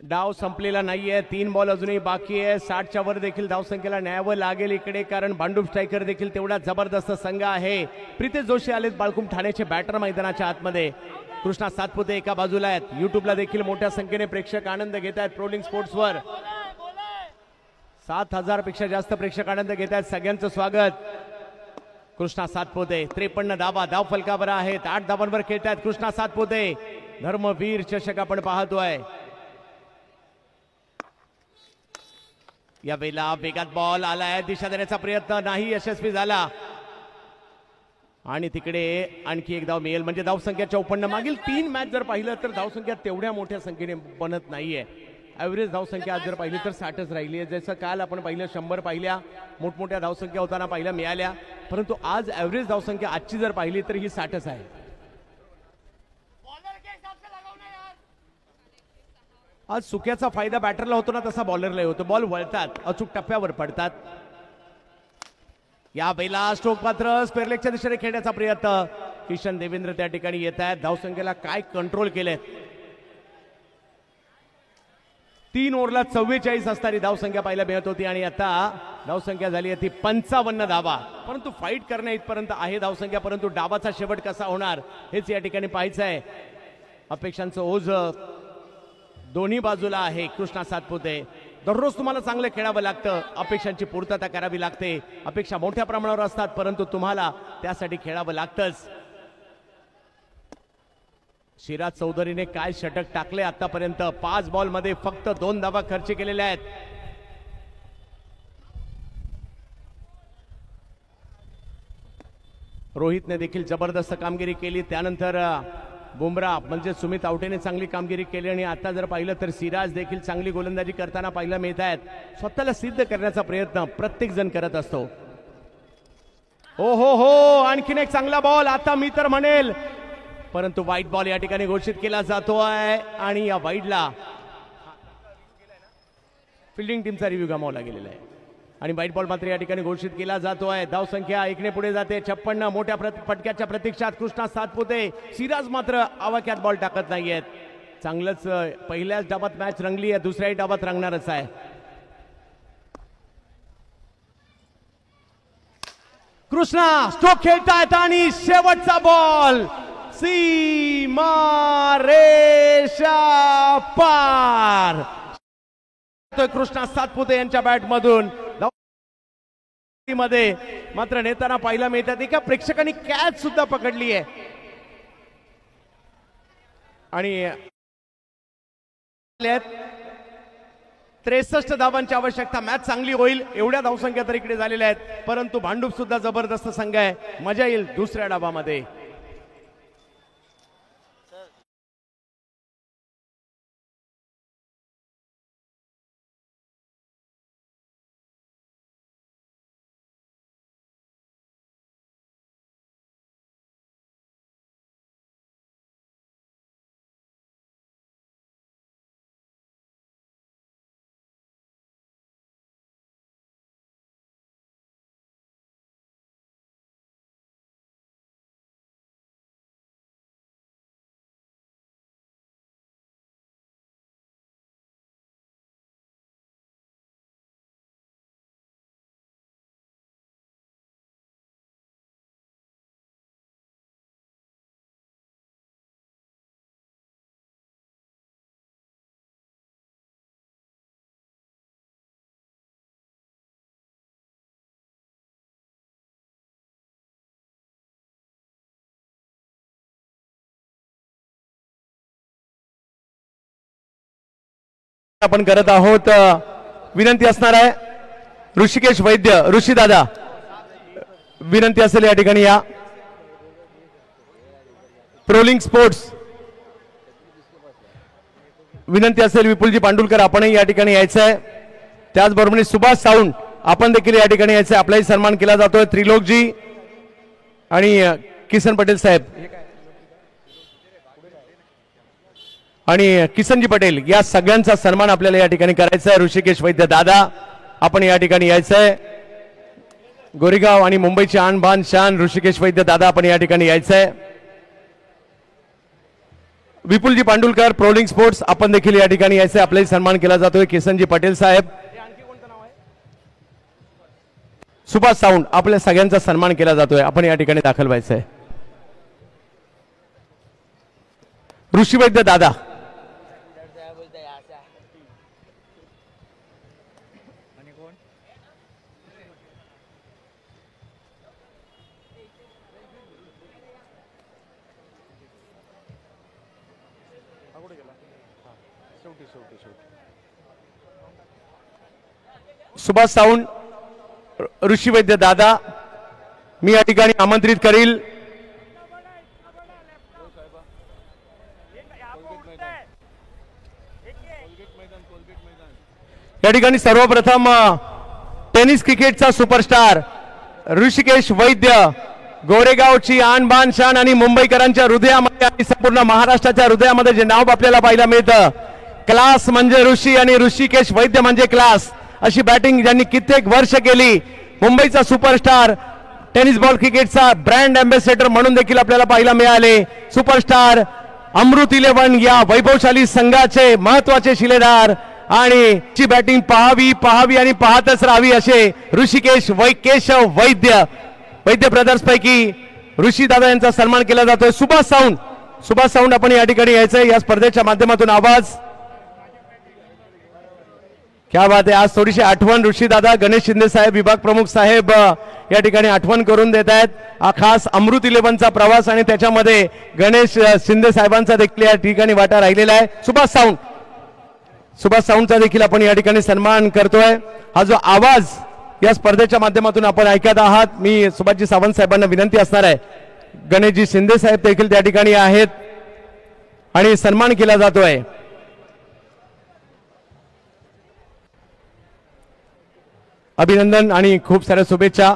डाव संपलेला नाहीये, 3 बॉल अजूनही बाकी आहे. 60च्या वर देखील धावसंख्येला न्यावं लागेल इकडे, कारण भांडूप स्ट्रायकर देखील तेवढा जबरदस्त संघ आहे. प्रितेश जोशी आलेत बाळकुम ठाण्याचे बॅटर मैदानाच्या आतमध्ये. कृष्णा सातपुते एका बाजूला आहेत. युट्यूबला देखील मोठ्या संख्येने प्रेक्षक आनंद घेत आहेत. प्रोलिंग स्पोर्ट्सवर 7000 पेक्षा जास्त प्रेक्षक आनंद घेत आहेत. सगळ्यांचं स्वागत. कृष्णा सातपुते 53 धावा धाव फलकावर आहेत. 8 धावांवर खेळत आहेत कृष्णा सातपुते. धर्मवीर चषक आपण पाहतोय. या वेळेला वेगात बॉल आलाय, दिशा देण्याचा प्रयत्न नाही यशस्वी झाला आणि तिकडे आणखी एक धाव मिळेल. म्हणजे धावसंख्या 54. मागील 3 मॅच जर पाहिलं तर धावसंख्या तेवढ्या मोठ्या संख्येने बनत नाहीये. ॲव्हरेज धावसंख्या आज जर पाहिली तर 60च राहिली आहे. जसं काल आपण पाहिलं 100 पाहिल्या, मोठमोठ्या धावसंख्या होताना पाहिल्या मिळाल्या, परंतु आज ॲव्हरेज धावसंख्या आजची जर पाहिली तर ही 60च आहे. आज सुक्याचा फायदा बॅटरला होतो ना तसा बॉलरला होतो. बॉल वळतात, अचूक टप्प्यावर पडतात. या वेळेला स्ट्रोक पात्र स्क्वेअरलेगच्या दिशेने खेळण्याचा प्रयत्न. किशन देवेंद्र त्या ठिकाणी येत आहेत. धावसंख्येला काय कंट्रोल केले. 3 ओव्हरला 44 असणारी धावसंख्या पाहायला मिळत होती आणि आता धावसंख्या झाली ती 55 धावा. परंतु फाईट करण्या इथपर्यंत आहे धावसंख्या, परंतु डावाचा शेवट कसा होणार हेच या ठिकाणी पाहायचं आहे. अपेक्षांचं ओझ दोन्ही बाजूला आहे. कृष्णा सातपुते दररोज तुम्हाला चांगलं खेळावं लागतं, अपेक्षांची पूर्तता करावी लागते. अपेक्षा मोठ्या प्रमाणावर असतात, परंतु तुम्हाला त्यासाठी खेळावं लागतंच. शिराज चौधरीने काय षटक टाकले आतापर्यंत. 5 बॉल मध्ये फक्त 2 धावा खर्च केलेल्या आहेत. रोहितने देखील जबरदस्त कामगिरी केली. त्यानंतर बुमराह म्हणजे सुमित आवटेने चांगली कामगिरी केली आणि आता जर पाहिलं तर सिराज देखील चांगली गोलंदाजी करताना पाहायला मिळत आहेत. स्वतःला सिद्ध करण्याचा प्रयत्न प्रत्येक जण करत असतो. हो हो हो, आणखीन एक चांगला बॉल आता मी तर म्हणेल, परंतु वाईट बॉल या ठिकाणी घोषित केला जातोय आणि या वाईडला फिल्डिंग टीमचा रिव्ह्यू गमावला गेलेला आहे आणि वाईट बॉल मात्र या ठिकाणी घोषित केला जातोय. धावसंख्या 1 पुढे जाते. 56 मोठ्या फटक्याच्या प्रतीक्षात कृष्णा सातपुते. सिराज मात्र आवाक्यात बॉल टाकत नाहीयेत. चांगलंच पहिल्याच डावात मॅच रंगली आहे, दुसऱ्याही डावात रंगणारच आहे. कृष्णा स्ट्रोक खेळतायत आणि शेवटचा बॉल सीमा रेषा पार. कृष्णा सातपुते यांच्या बॅट मधून मध्ये मात्र नेताना पाहायला मिळतात. एका प्रेक्षकांनी कॅच सुद्धा पकडली आहे आणि 63 धावांची आवश्यकता. मॅच चांगली होईल एवढ्या धावसंख्या तर इकडे झालेल्या आहेत, परंतु भांडूप सुद्धा जबरदस्त संघ आहे. मजा येईल दुसऱ्या डावामध्ये. आपण करत आहोत. विनंती असणार आहे ऋषिकेश वैद्य, ऋषी दादा विनंती असेल या ठिकाणी या. प्रोलिंग स्पोर्ट्स विनंती असेल. विपुलजी पांडुलकर आपणही या ठिकाणी यायचं आहे. त्याचबरोबर सुभाष साऊंड आपण देखील या ठिकाणी यायचं आहे. आपलाही सन्मान केला जातोय. त्रिलोकजी आणि किसन पटेल साहेब आणि किसनजी पटेल या सगळ्यांचा सन्मान आपल्याला या ठिकाणी करायचा आहे. ऋषिकेश वैद्य दादा आपण या ठिकाणी यायचंय. गोरेगाव आणि मुंबईची आणबान शान ऋषिकेश वैद्य दादा आपण या ठिकाणी यायचंय. विपुलजी पांडुलकर प्रोलिंग स्पोर्ट्स आपण देखील या ठिकाणी यायचे, आपलाही सन्मान केला जातोय. किसनजी पटेल साहेब, सुभाष साऊंड, आपल्या सगळ्यांचा सन्मान केला जातोय. आपण या ठिकाणी दाखल व्हायचंय. ऋषी वैद्य दादा, सुभाष साऊंड, ऋषी वैद्य दादा, मी या ठिकाणी आमंत्रित करील. या ठिकाणी सर्वप्रथम टेनिस क्रिकेटचा सुपरस्टार ऋषिकेश वैद्य, गोरेगावची आन बान शान आणि मुंबईकरांच्या हृदयामध्ये आणि संपूर्ण महाराष्ट्राच्या हृदयामध्ये जे नाव आपल्याला पाहायला मिळतं, क्लास म्हणजे ऋषी आणि ऋषिकेश वैद्य म्हणजे क्लास, अशी बॅटिंग ज्यांनी कित्येक वर्ष केली. मुंबईचा सुपरस्टार, टेनिस बॉल क्रिकेटचा ब्रँड अँबॅसेडर म्हणून देखील आपल्याला पाहायला मिळाले. सुपरस्टार अमृत 11 या वैभवशाली संघाचे महत्वाचे शिलेदार आणि ची बॅटिंग पाहावी आणि पाहतच राहावी असे ऋषिकेश केशव वैद्य ब्रदर्स पैकी ऋषी दादा यांचा सन्मान केला जातोय. सुभाष साऊंड आपण या ठिकाणी यायचंय. या स्पर्धेच्या माध्यमातून आवाज, क्या बात आहे. आज थोडीशी आठवण ऋषी दादा, गणेश शिंदे साहेब, विभाग प्रमुख साहेब या ठिकाणी आठवण करून देत आहेत. खास अमृत 11चा प्रवास आणि त्याच्यामध्ये गणेश शिंदे साहेबांचा देखील या ठिकाणी वाटा राहिलेला आहे. सुभाष साऊंडचा देखील आपण या ठिकाणी सन्मान करतोय. हा जो आवाज या स्पर्धेच्या माध्यमातून आपण ऐकत आहात, मी सुभाषजी सावंत साहेबांना विनंती असणार आहे, गणेशजी शिंदे साहेब देखील त्या ठिकाणी आहेत आणि सन्मान केला जातोय. अभिनंदन आणि खूप साऱ्या शुभेच्छा.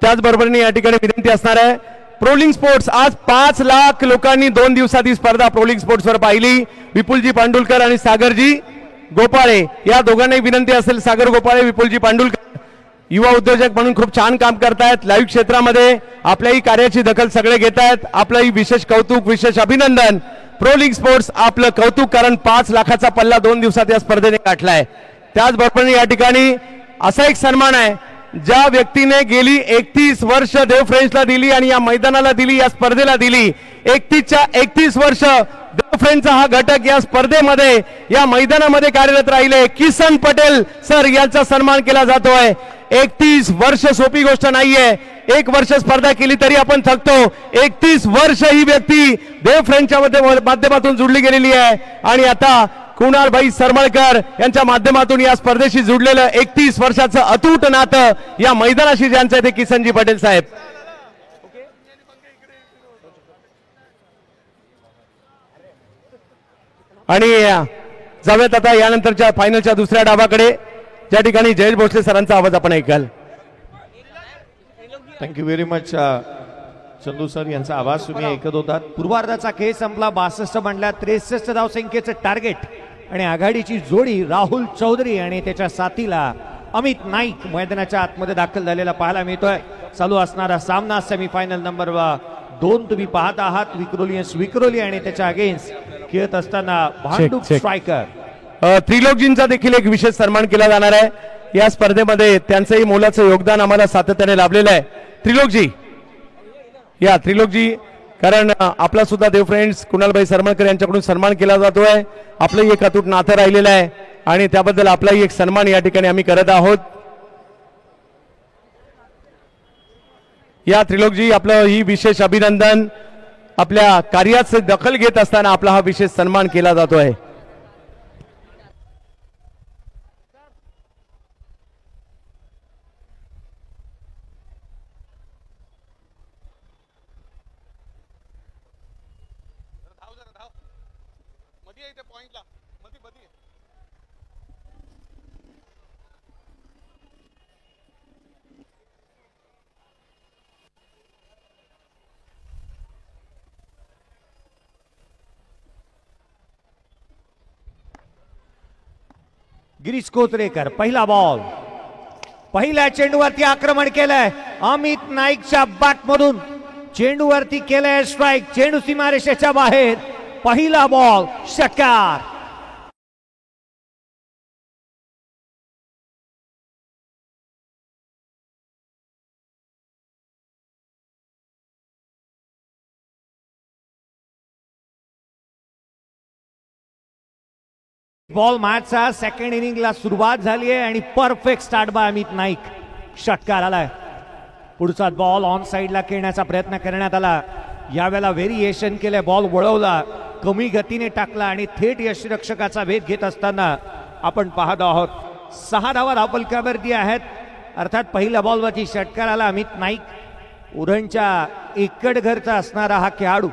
त्याचबरोबर या ठिकाणी विनंती असणार आहे, प्रोलिंग स्पोर्ट्स आज 5 लाख लोकांनी 2 दिवसात ही स्पर्धा प्रोलिंग स्पोर्ट्सवर पाहिली. विपुलजी पांडुलकर आणि सागरजी गोपाळे या दोघांनाही विनंती असेल. सागर गोपाळे, विपुलजी पांडुलकर युवा उद्योजक म्हणून खूप छान काम करतायत. लाईव्ह क्षेत्रामध्ये आपल्याही कार्याची दखल सगळे घेत आहेत. आपलंही विशेष कौतुक, विशेष अभिनंदन. प्रोलिंग स्पोर्ट्स आपलं कौतुक, कारण 5 लाखाचा पल्ला 2 दिवसात या स्पर्धेने गाठलाय. त्याचबरोबर या ठिकाणी असा एक सन्मान आहे, ज्या व्यक्तीने गेली 31 वर्ष देव फ्रेंड्सला दिली आणि या मैदानाला दिली, या स्पर्धेला दिली. 31 वर्ष देव फ्रेंड्सचा हा घटक या स्पर्धेमध्ये, या मैदानामध्ये कार्यरत राहिले. किसन पटेल सर यांचा सन्मान केला जातोय. 31 वर्ष सोपी गोष्ट नाहीये. 1 वर्ष स्पर्धा केली तरी आपण थकतो. 31 वर्ष ही व्यक्ती देव फ्रेंड्सच्या माध्यमातून जुडली गेलेली आहे आणि आता कुणालभाई सरमळकर यांच्या माध्यमातून या स्पर्धेशी जुडलेलं 31 वर्षाचं अतूट नातं या मैदानाशी ज्यांचं ते किसनजी पटेल साहेब. आणि जाऊयात आता यानंतरच्या फायनलच्या दुसऱ्या डावाकडे, ज्या ठिकाणी जयेश भोसले सरांचा आवाज आपण ऐकाल. Thank you very much Chandu sir, यांचा आवाज तुम्ही ऐकत होतात. पूर्वार्धाचा खेळ संपला. 62 बनल्या 63 धावसंख्येचं टार्गेट आणि आघाडीची जोडी राहुल चौधरी आणि त्याच्या साथीला अमित नाईक मैदानाच्या आतमध्ये दाखल झालेला पाहायला मिळतोय. चालू असणारा सामना सेमीफायनल नंबर 2 तुम्ही पाहत आहात. विक्रोली आणि त्याच्या अगेन्स्ट खेळत असताना भांडूप स्ट्रायकर त्रिलोकजींचा देखील एक विशेष सन्मान केला जाणार आहे. या स्पर्धेमध्ये त्यांचंही मोलाचं योगदान आम्हाला सातत्याने लाभलेलं आहे. त्रिलोकजी, कारण आपला सुद्धा देव फ्रेंड्स कुणालभाई सरमळकर यांच्याकडून सन्मान केला जातोय. आपलंही एक अतूट नातं राहिलेलं आहे आणि त्याबद्दल आपलाही एक सन्मान या ठिकाणी आम्ही करत आहोत. या त्रिलोकजी, आपलं ही विशेष अभिनंदन. आपल्या कार्याची दखल घेत असताना आपला हा विशेष सन्मान केला जातोय. गिरीश कोतरेकर, पहिला बॉल. पहिल्या चेंडूवरती आक्रमण केलंय. अमित नाईकच्या बॅट मधून चेंडूवरती केलंय स्ट्राइक. चेंडू सीमारेषेच्या बाहेर. पहिला बॉल षटकार. बॉल मॅचचा सेकंड इनिंगला सुरुवात झाली आहे आणि perfect start by Amit Naik. षटकार आलाय. पुढचा बॉल ऑन साइडला खेळण्याचा प्रयत्न करण्यात आला. यावेळेला व्हेरिएशन केले. बॉल वळवला, कमी गतीने टाकला आणि थेट यष्टिरक्षकाचा वेध घेत असताना आपण पाहत आहोत. 6 धावा धावफलकावरती आहेत. अर्थात पहिल्या बॉलवरती षटकार आला. अमित नाईक उरणच्या एकड घरचा असणारा हा खेळाडू.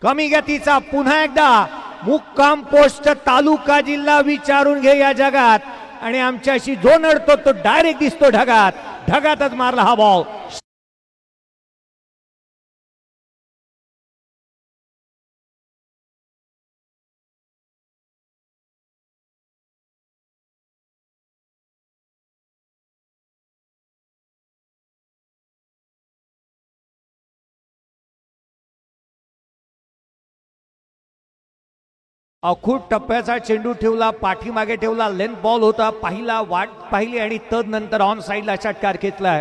कमी गतीचा पुन्हा एकदा मुक्काम पोस्ट तालुका जिल्हा विचारून घे या जगात आणि आमच्याशी जो नडतो तो डायरेक्ट दिसतो ढगात. ढगातच मारला हा बॉल. अखूट टप्प्याचा चेंडू ठेवला, पाठीमागे ठेवला, लेंथ बॉल होता. पहिला वाट पाहिली आणि तदनंतर ऑन साइडला षटकार घेतलाय.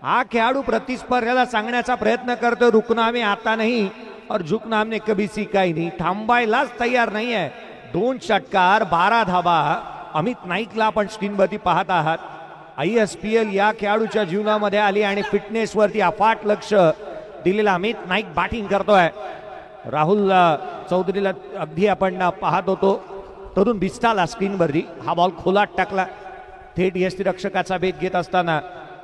हा खेळाडू प्रतिस्पर्ध्याला सांगण्याचा प्रयत्न करतो, रुकना में आता नहीं और झुकना हमने कभी सीखा ही नहीं. थांबायलाच तयार नाही आहे. 2 षटकार 12 धावा. अमित नाईकला आपण स्क्रीनवरती पाहत आहात. ISPL या खेळाडूच्या जीवनामध्ये आली आणि फिटनेसवरती अफाट लक्ष दिलेला अमित नाईक बॅटिंग करतोय. राहुल चौधरीला अगदी आपण पाहत होतो, तरुण बिस्टाला स्क्रीनवरती. हा बॉल खोलात टाकला, थेट यष्टिरक्षकाचा वेध घेत असताना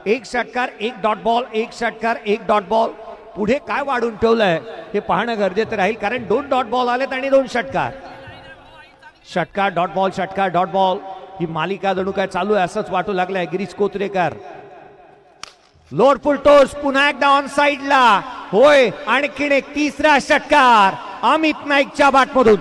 1 षटकार 1 डॉट बॉल. 1 षटकार 1 डॉट बॉल. पुढे काय वाढून ठेवलंय हे पाहणं गरजेचं राहील, कारण 2 डॉट बॉल आलेत आणि 2 षटकार. षटकार डॉट बॉल, षटकार डॉट बॉल, ही मालिका जणू काय चालू आहे असंच वाटू लागलंय. गिरीश कोत्रेकर लोअर फुल टोस, पुन्हा एकदा ऑन साइडला. होय, आणखीन एक तिसरा षटकार अमित नाईकच्या बॅटमधून.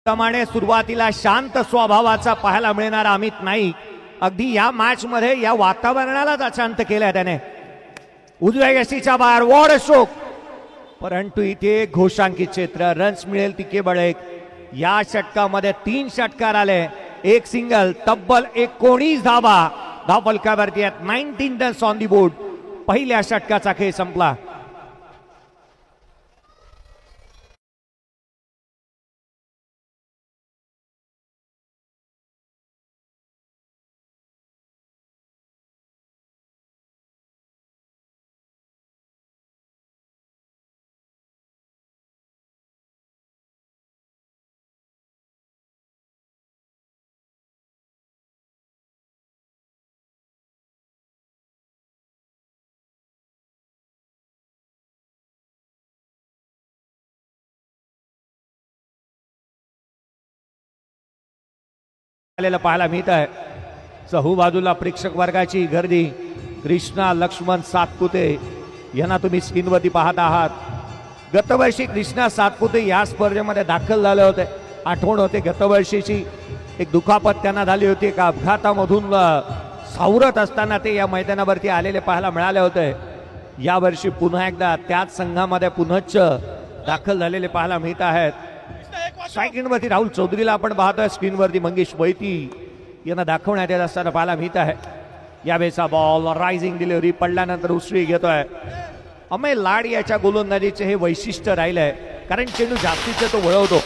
प्रमाणे सुरुवातीला शांत स्वभावाचा पाहायला मिळणारा अमित नाईक अगदी या मॅच मध्ये या वातावरणालाच अशांत केलंय त्याने. उजव्या यष्टीच्या बाहेर वॉड स्ट्रोक, परंतु इथे घोषांकित क्षेत्र, रन्स मिळेल ती केवळ 1. या षटकामध्ये 3 षटकार आले, 1 सिंगल, तब्बल 19 धावा धावफलकावरती आहेत. 19 रन्स ऑन दी बोर्ड. पहिल्या षटकाचा खेळ संपला. आलेला पाहायला मिळत आहे. चहूबाजूला प्रेक्षक वर्गाची गर्दी. कृष्णा लक्ष्मण सातपुते यांना तुम्ही स्क्रीनवरती पाहत आहात. गतवर्षी कृष्णा सातपुते या स्पर्धेमध्ये दाखल झाले होते. आठवण होते गतवर्षीची एक दुखापत त्यांना झाली होती. एका अपघातामधून सावरत असताना ते या मैदानावरती आलेले पाहायला मिळाले होते. यावर्षी पुन्हा एकदा त्याच संघामध्ये पुनश्च दाखल झालेले पाहायला मिळत आहेत. स्ट्रायकिंगवरती राहुल चौधरीला आपण पाहतोय. स्क्रीनवरती मंगेश वैती यांना दाखवण्यात येत असताना पाहायला मिळत आहे. यावेळेचा बॉल रायझिंग डिलिव्हरी, पडल्यानंतर उसळी घेतोय. अमेय लाड याच्या गोलंदाजीचे हे वैशिष्ट्य राहिलंय, कारण चेंडू जास्तीचे तो वळवतो.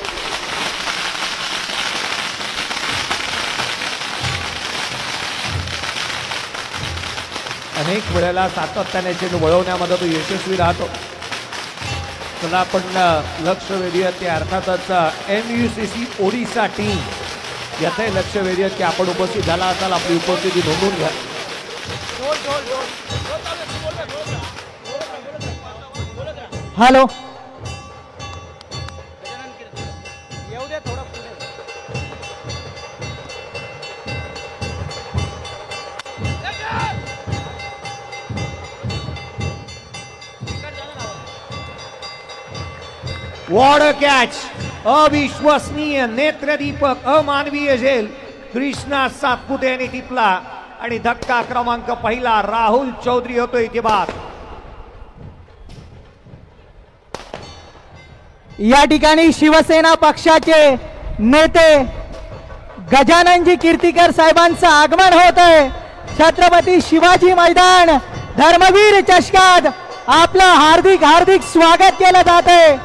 अनेक वेळेला सातत्याने चेंडू वळवण्यामध्ये तो यशस्वी राहतो. चला आपण लक्ष वेधूयात ते अर्थातच MUCC ओडिशा टीम याचंही लक्ष वेधूयात की आपण उपस्थित झाला असाल. आपली उपस्थिती नोंदवून घ्या. हॅलो, वॉट अ कॅच, अविश्वसनीय, नेत्रदीपक, अमानवीय झेल कृष्णा सातपुते यांनी टिपला आणि धक्का क्रमांक पहिला राहुल चौधरी होतो इथे बाद. या ठिकाणी शिवसेना पक्षाचे नेते गजाननजी कीर्तिकर साहेबांचं आगमन होत आहे. छत्रपती शिवाजी मैदान धर्मवीर चषकात आपलं हार्दिक हार्दिक स्वागत केलं जात आहे.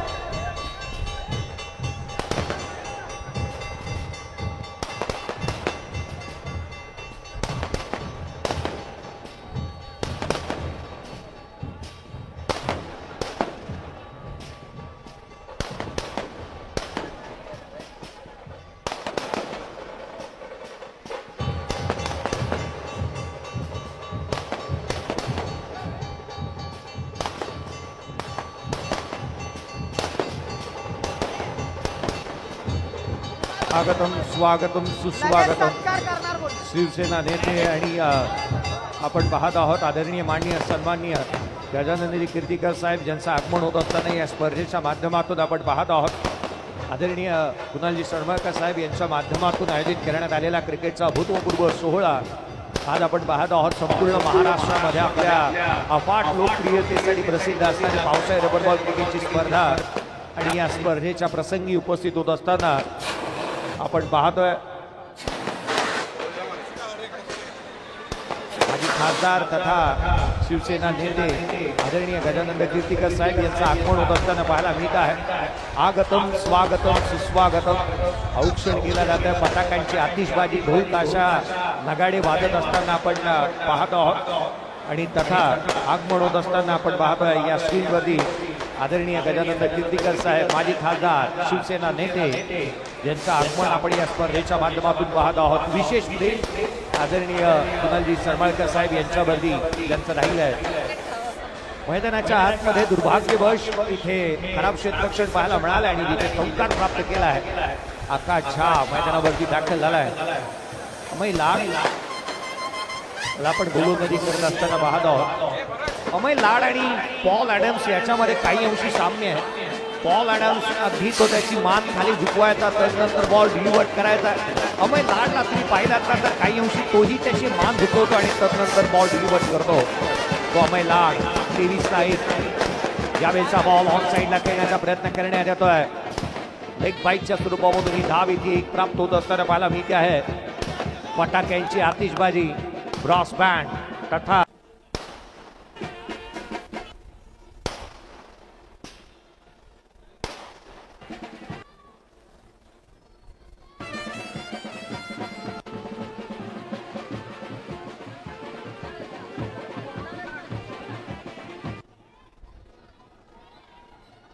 स्वागतम स्वागतम सुस्वागतम. शिवसेना नेते आणि आपण पाहत आहोत आदरणीय माननीय सन्माननीय गजाननजी कीर्तिकर साहेब ज्यांचं आगमन होत असताना या स्पर्धेच्या माध्यमातून आपण पाहत आहोत आदरणीय कुणालजी सडमळकर साहेब यांच्या माध्यमातून आयोजित करण्यात आलेला क्रिकेटचा अभूतपूर्व सोहळा आज आपण पाहत आहोत. संपूर्ण महाराष्ट्रामध्ये आपल्या अफाट लोकप्रियतेसाठी प्रसिद्ध असणारी पावसाळी रबर बॉल क्रिकेटची स्पर्धा आणि या स्पर्धेच्या प्रसंगी उपस्थित होत असताना आपण पाहतोय माजी खासदार तथा शिवसेना नेते आदरणीय गजानन कीर्तिकर साहेब यांचं आगमन होत असताना पाहायला मिळत आहे. आगतम स्वागतम सुस्वागतम. औक्षण केला जातं, फटाक्यांची आतिषबाजी, ढोल ताशा नगाडे वाजत असताना आपण पाहत आहोत आणि तथा आगमन होत असताना आपण पाहतोय या स्क्रीनवरती आदरणीय गजानन कीर्तिकर साहेब माजी खासदार शिवसेना नेते ज्यांचं आगमन आपण या स्पर्धेच्या माध्यमातून पाहत आहोत. विशेष प्रेम आदरणीय कुणालजी सडमळकर साहेब यांच्यावरती ज्यांचं राहिलं आहे. मैदानाच्या आतमध्ये दुर्भाग्यवश इथे खराब क्षेत्ररक्षण पाहायला मिळालं आणि जिथे चौकार प्राप्त केला आहे आकाश झा मैदानावरती दाखल झाला आहे. अमय लाड आपण गोलंदाजी करत असताना पाहत आहोत. अमय लाड आणि पॉल ॲडम्स याच्यामध्ये काही अंशी साम्य आहे. पॉल ॲडम्स अगदी तो त्याची मान खाली झुकवायचा, त्यानंतर बॉल डिलिव्हर करायचा. अमय लाडला तुम्ही पाहिलात तर काही अंशी तोही त्याची मान झुकवतो आणि त्यानंतर बॉल डिलिव्हर करतो. तो अमय लाड 23ला 1. यावेळेचा बॉल ऑन साईडला खेळण्याचा प्रयत्न करण्यात येतोय. लेग बाईकच्या स्वरूपामधून ही धाव इथे 1 प्राप्त होत असताना पाहायला मिळते आहे. फटाक्यांची आतिषबाजी, ब्रॉस बँड तथा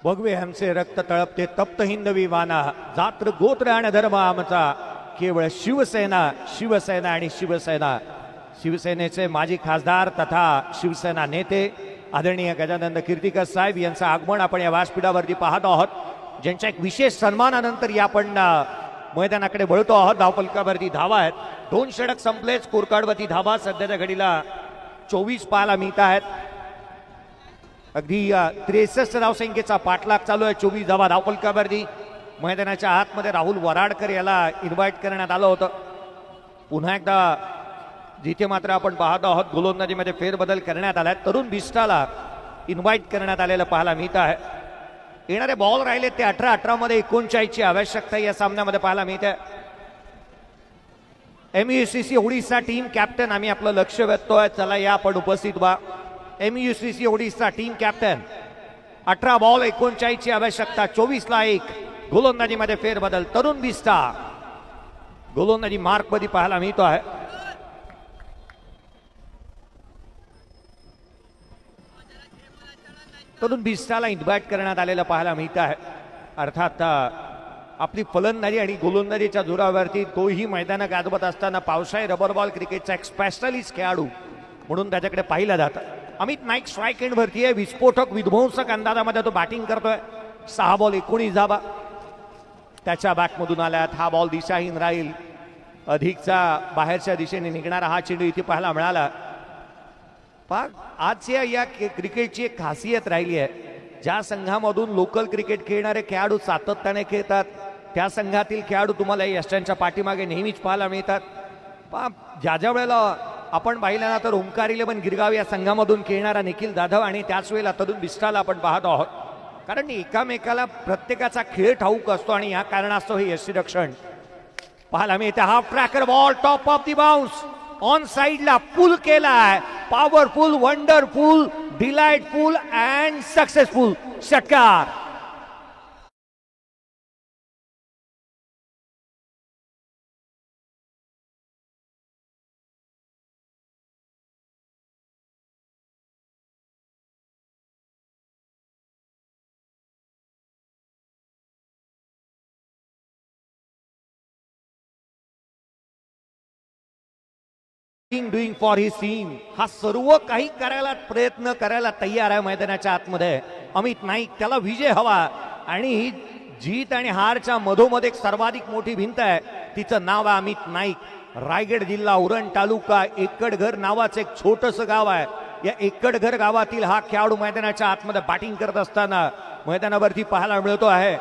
भगवे हमसे रक्त तळपते तप्त हिंदवी वाना, जात्र गोत्र आणि धर्म आमचा केवळ शिवसेना, शिवसेना आणि शिवसेना. शिवसेनेचे माजी खासदार तथा शिवसेना नेते आदरणीय गजानन कीर्तिकर साहेब यांचं आगमन आपण या व्यासपीठावरती पाहत आहोत. ज्यांच्या एक विशेष सन्मानानंतर या आपण मैदानाकडे वळतो आहोत. धावफलकावरती धावा आहेत, 2 षटक संपले. स्कोर कार्डवरती धावा सध्याच्या घडीला 24 पाहायला मिळत आहेत. अगदी 63 धावसंख्येचा पाठलाग चालू आहे. 24 धावा धावफलकावरती. मैदानाच्या आतमध्ये राहुल वराडकर याला इन्व्हाइट करण्यात आलं होतं. पुन्हा एकदा जिथे मात्र आपण पाहत आहोत गोलंदाजीमध्ये फेरबदल करण्यात आलाय. तरुण बिस्टाला इन्व्हाइट करण्यात आलेलं पाहायला मिळत आहे. येणारे बॉल राहिले ते 18-18 मध्ये 39 ची आवश्यकता या सामन्यामध्ये पाहायला मिळते. MUCC ओडिशा टीम कॅप्टन आम्ही आपलं लक्ष वेधतोय. चला या आपण उपस्थित व्हा. MUCC Odisha team captain. 18 ball 39 ची आवश्यकता. 24ला 1. गोलंदाजीमध्ये फेरबदल. तरुण बिस्टा गोलंदाजी मार्क मध्ये पाहायला मिळतो आहे. तरुण बिस्टाला इन्व्हाइट करण्यात आलेलं पाहायला मिळत आहे. अर्थात आपली फलंदाजी आणि गोलंदाजीच्या जोरावरती तोही मैदान गाजवत असताना पावसाळी रबर बॉल क्रिकेटचा एक स्पेशलिस्ट खेळाडू म्हणून त्याच्याकडे पाहिलं जातं. अमित नाईक स्ट्राईक एंड वरती आहे. विस्फोटक विध्वंसक अंदाजामध्ये तो बॅटिंग करतोय. 6 बॉल 19 धावा त्याच्या बॅटमधून आल्यात. हा बॉल दिशाहीन राहील. अधिकचा बाहेरच्या दिशेने निघणारा हा चेंडू इथे पाहायला मिळाला. आजच्या या क्रिकेटची एक खासियत राहिली आहे. ज्या संघामधून लोकल क्रिकेट खेळणारे खेळाडू सातत्याने खेळतात त्या संघातील खेळाडू तुम्हाला यशांच्या पाठीमागे नेहमीच पाहायला मिळतात. ज्या वेळेला आपण पाहिलं ना तर ओंकार 11 गिरगाव या संघामधून खेळणारा निखिल जाधव आणि त्याच वेळेला तरुण बिस्टाला आपण पाहत आहोत. कारण एकामेकाला प्रत्येकाचा खेळ ठाऊक असतो आणि या कारणास्तव हे यष्टीरक्षण पाहायला मिळते. Half tracker ball top of the bounce on साइडला पुल केलाय. Powerful, wonderful, delightful and successful षटकार. Doing for his team. हा सर्व काही करायला प्रयत्न करायला तयार आहे मैदानाच्या आतमध्ये अमित नाईक. त्याला विजय हवा आणि जीत आणि हारच्या मधोमध एक सर्वाधिक मोठी भिंत आहे. तिचं नाव आहे अमित नाईक. रायगड जिल्हा उरण तालुका एककडघर नावाचं एक छोटंसं गाव आहे. या एककडघर गावातील हा खेळाडू मैदानाच्या आतमध्ये बॅटिंग करत असताना मैदानावरती पाहायला मिळतो आहे.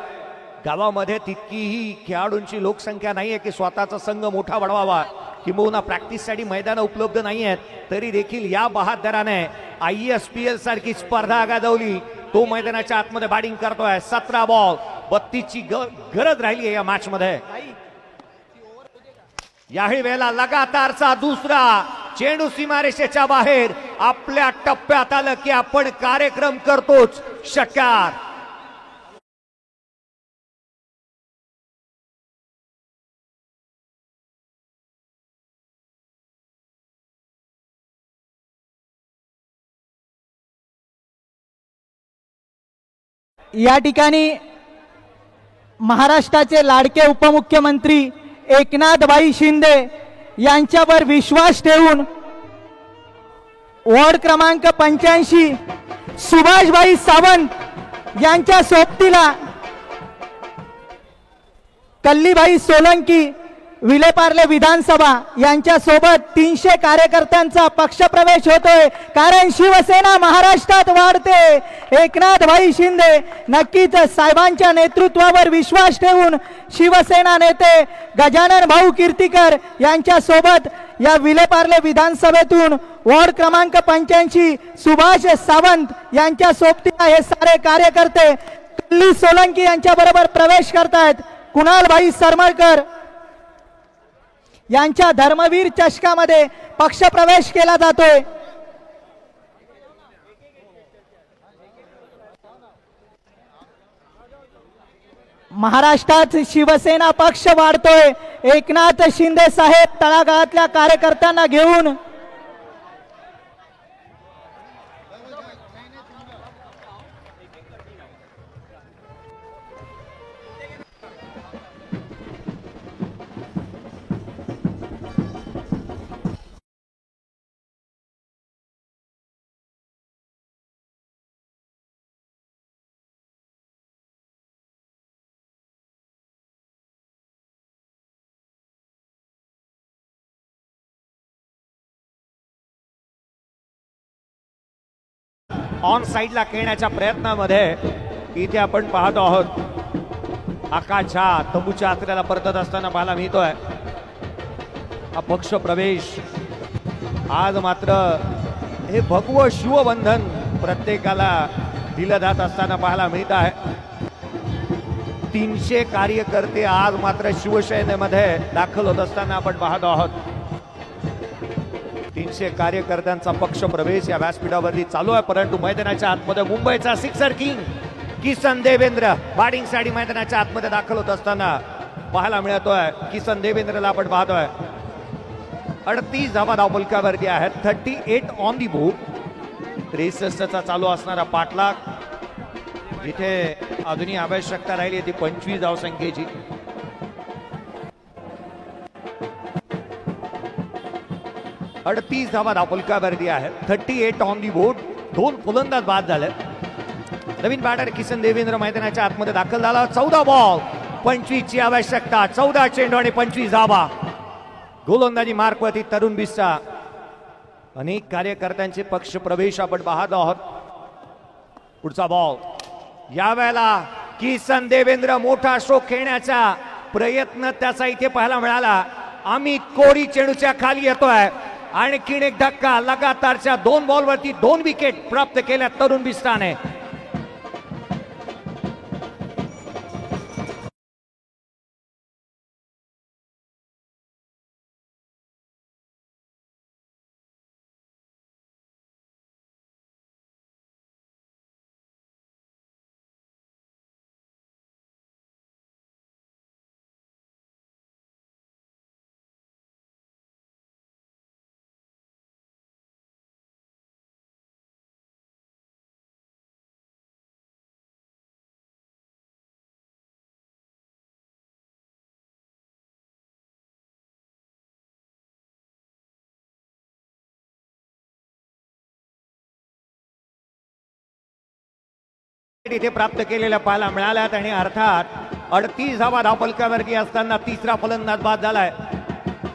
गावामध्ये तितकीही खेळाडूंची लोकसंख्या नाहीये की स्वतःचा संघ मोठा वाढवावा किंबहुना प्रॅक्टिससाठी मैदानं उपलब्ध नाही आहेत. तरी देखील या बहादराने ISPL सारखी स्पर्धा गाजवली. तो मैदानाच्या आतमध्ये बॅटिंग करतोय. 17 बॉल 32 ची गरज राहिली आहे या मॅच मध्ये. याही वेळेला लगातारचा दुसरा चेंडू सीमारेषेच्या बाहेर. आपल्या टप्प्यात आलं की आपण कार्यक्रम करतोच. षटकार. या ठिकाणी महाराष्ट्राचे लाडके उपमुख्यमंत्री एकनाथभाई शिंदे यांच्यावर विश्वास ठेवून वॉर्ड क्रमांक 85 सुभाषभाई सावंत यांच्या सोबतीला कल्लीभाई सोलंकी विलेपार्ले विधानसभा यांच्या सोबत 300 कार्यकर्त्यांचा पक्षप्रवेश होतोय. कारण शिवसेना महाराष्ट्रात वाढते. एकनाथभाई शिंदे नक्कीच साहेबांच्या नेतृत्वावर विश्वास ठेवून शिवसेना नेते गजानन भाऊ कीर्तीकर यांच्या सोबत या विलेपार्ले विधानसभेतून वॉर्ड क्रमांक 85 सुभाष सावंत यांच्या सोबतीला हे सारे कार्यकर्ते कल्ली सोलंकी यांच्या बरोबर प्रवेश करतायत. कुणालभाई सरमळकर यांच्या धर्मवीर चषकामध्ये पक्षप्रवेश केला जातोय. महाराष्ट्रात शिवसेना पक्ष वाढतोय. एकनाथ शिंदे साहेब तळागाळातल्या कार्यकर्त्यांना घेऊन ऑन साइडला खेळण्याच्या प्रयत्नामध्ये इथे आपण पाहतो आहोत आकाशच्या तंबूच्या आतऱ्याला परतत असताना पाहायला मिळतोय. हा पक्ष प्रवेश आज मात्र हे भगवं शिवबंधन प्रत्येकाला दिलं जात असताना पाहायला मिळत आहे. 300 कार्यकर्ते आज मात्र शिवसेनेमध्ये दाखल होत असताना आपण पाहतो आहोत. 300 कार्यकर्त्यांचा पक्ष प्रवेश या व्यासपीठावरती चालू आहे. परंतु मैदानाच्या आतमध्ये मुंबईचा sixer king Kisan Devendra batting साठी मैदानाच्या आतमध्ये दाखल होत असताना पाहायला मिळतोय. किसन देवेंद्रला आपण पाहतोय. 38 धावा धावफलकावरती आहेत. 38 ऑन दी बोर्ड. 63चा चालू असणारा पाठलाग जिथे अजूनही आवश्यकता राहिली ती 25 धावसंख्येची. अडतीस धावा धावफलकावरती आहेत. 38 ऑन दी बोर्ड. 2 फलंदाज बाद झाले. नवीन बॅटर किसन देवेंद्र मैदानाच्या आतमध्ये दाखल झाला. 14 बॉल 25 ची आवश्यकता. 14 चेंडू आणि 25 धावा. गोलंदाजी मार्कवरती तरुण बिस्सा. अनेक कार्यकर्त्यांचे पक्ष प्रवेश आपण पाहत आहोत. पुढचा बॉल यावेळेला किसन देवेंद्र मोठा स्ट्रोक खेळण्याचा प्रयत्न त्याचा इथे पाहायला मिळाला. अमित कोरी चेंडूच्या खाली येतोय. आणखीन एक धक्का. लगातारच्या 2 बॉलवरती 2 विकेट प्राप्त केल्या तरुण बिस्टाने. इथे प्राप्त केलेल्या पाहायला मिळाल्यात आणि अर्थात 38 धावा धावफलकावरती असताना तिसरा फलंदाज बाद झालाय.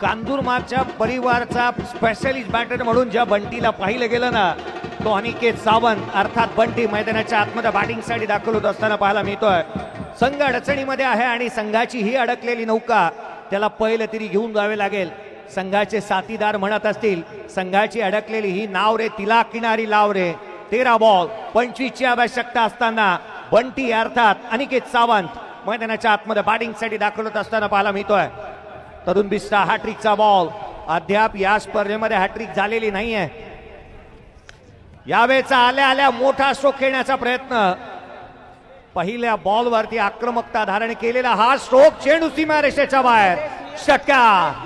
कांजूरमार्गच्या परिवारचा स्पेशलिस्ट बॅटर म्हणून ज्या बंटीला पाहिलं गेलं ना, तो अनिकेत सावंत अर्थात बंटी मैदानाच्या आतमध्ये बॅटिंगसाठी दाखल होत असताना पाहायला मिळतोय. संघ अडचणीमध्ये आहे आणि संघाची ही अडकलेली नौका त्याला पहिलं तरी घेऊन जावे लागेल. संघाचे साथीदार म्हणत असतील, संघाची अडकलेली ही नाव रे तिला किनारी लाव रे. 13 बॉल 25 ची आवश्यकता असताना बंटी अर्थात अनिकेत सावंत मैदानाच्या आतमध्ये बॅटिंगसाठी दाखल होत असताना पाहायला मिळतोय. तरुण बिस्टा हॅट्रिकचा बॉल. अद्याप या स्पर्धेमध्ये हॅट्रिक झालेली नाहीये. यावेळेचा आल्या आल्या मोठा स्ट्रोक खेळण्याचा प्रयत्न. पहिल्या बॉलवरती आक्रमकता धारण केलेला हा स्ट्रोक चेंडू सीमारेषेच्या बाहेर. षटकार.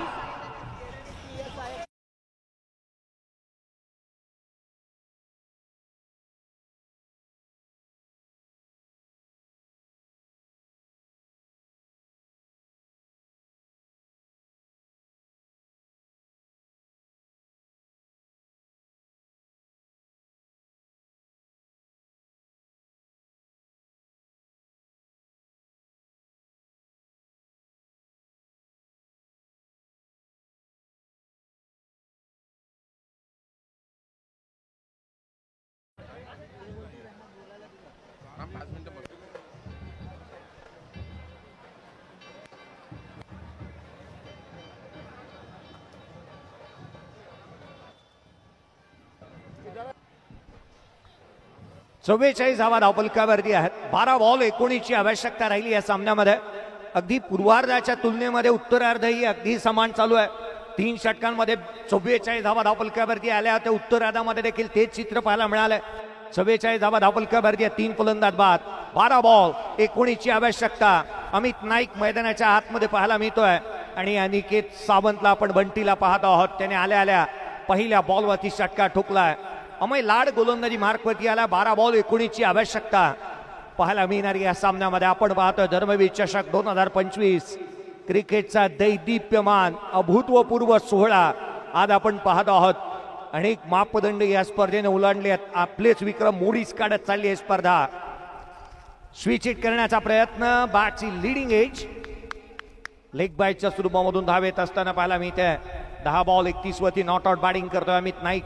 चव्वेचाळीस धावा धावफलकावरती आहेत. 12 बॉल 19 ची आवश्यकता राहिली या सामन्यामध्ये. अगदी पूर्वार्धाच्या तुलनेमध्ये उत्तरार्धही अगदी समान चालू आहे. 3 षटकांमध्ये 44 धावा धावफलकावरती आल्या होत्या. उत्तरार्धामध्ये देखील तेच चित्र पाहायला मिळालंय. 44 धावा धावफलकावरती 3 फलंदाज बाद. 12 बॉल 19 ची आवश्यकता. अमित नाईक मैदानाच्या आतमध्ये पाहायला मिळतोय आणि अनिकेत सावंतला आपण बंटीला पाहत आहोत. त्याने आल्या आल्या पहिल्या बॉलवरती षटकार ठोकलाय. अमय लाड गोलंदाजी मार्कवरती आला. 12 बॉल 19 ची आवश्यकता पाहायला मिळणार या सामन्यामध्ये. आपण पाहतोय धर्मवीर चषक 2025 क्रिकेटचा दैदिप्यमान अभूतपूर्व सोहळा आज आपण पाहत आहोत. अनेक मापदंड या स्पर्धेने ओलांडले आहेत. आपलेच विक्रम मोडीच काढत चालली आहे स्पर्धा. स्विच हिट करण्याचा प्रयत्न. बॅटची लिडिंग एज. लेग बाईटच्या स्वरूपामधून धावेत असताना पाहायला मिळते. 10 बॉल 31 वरती नॉट आउट बॅटिंग करतोय अमित नाईक.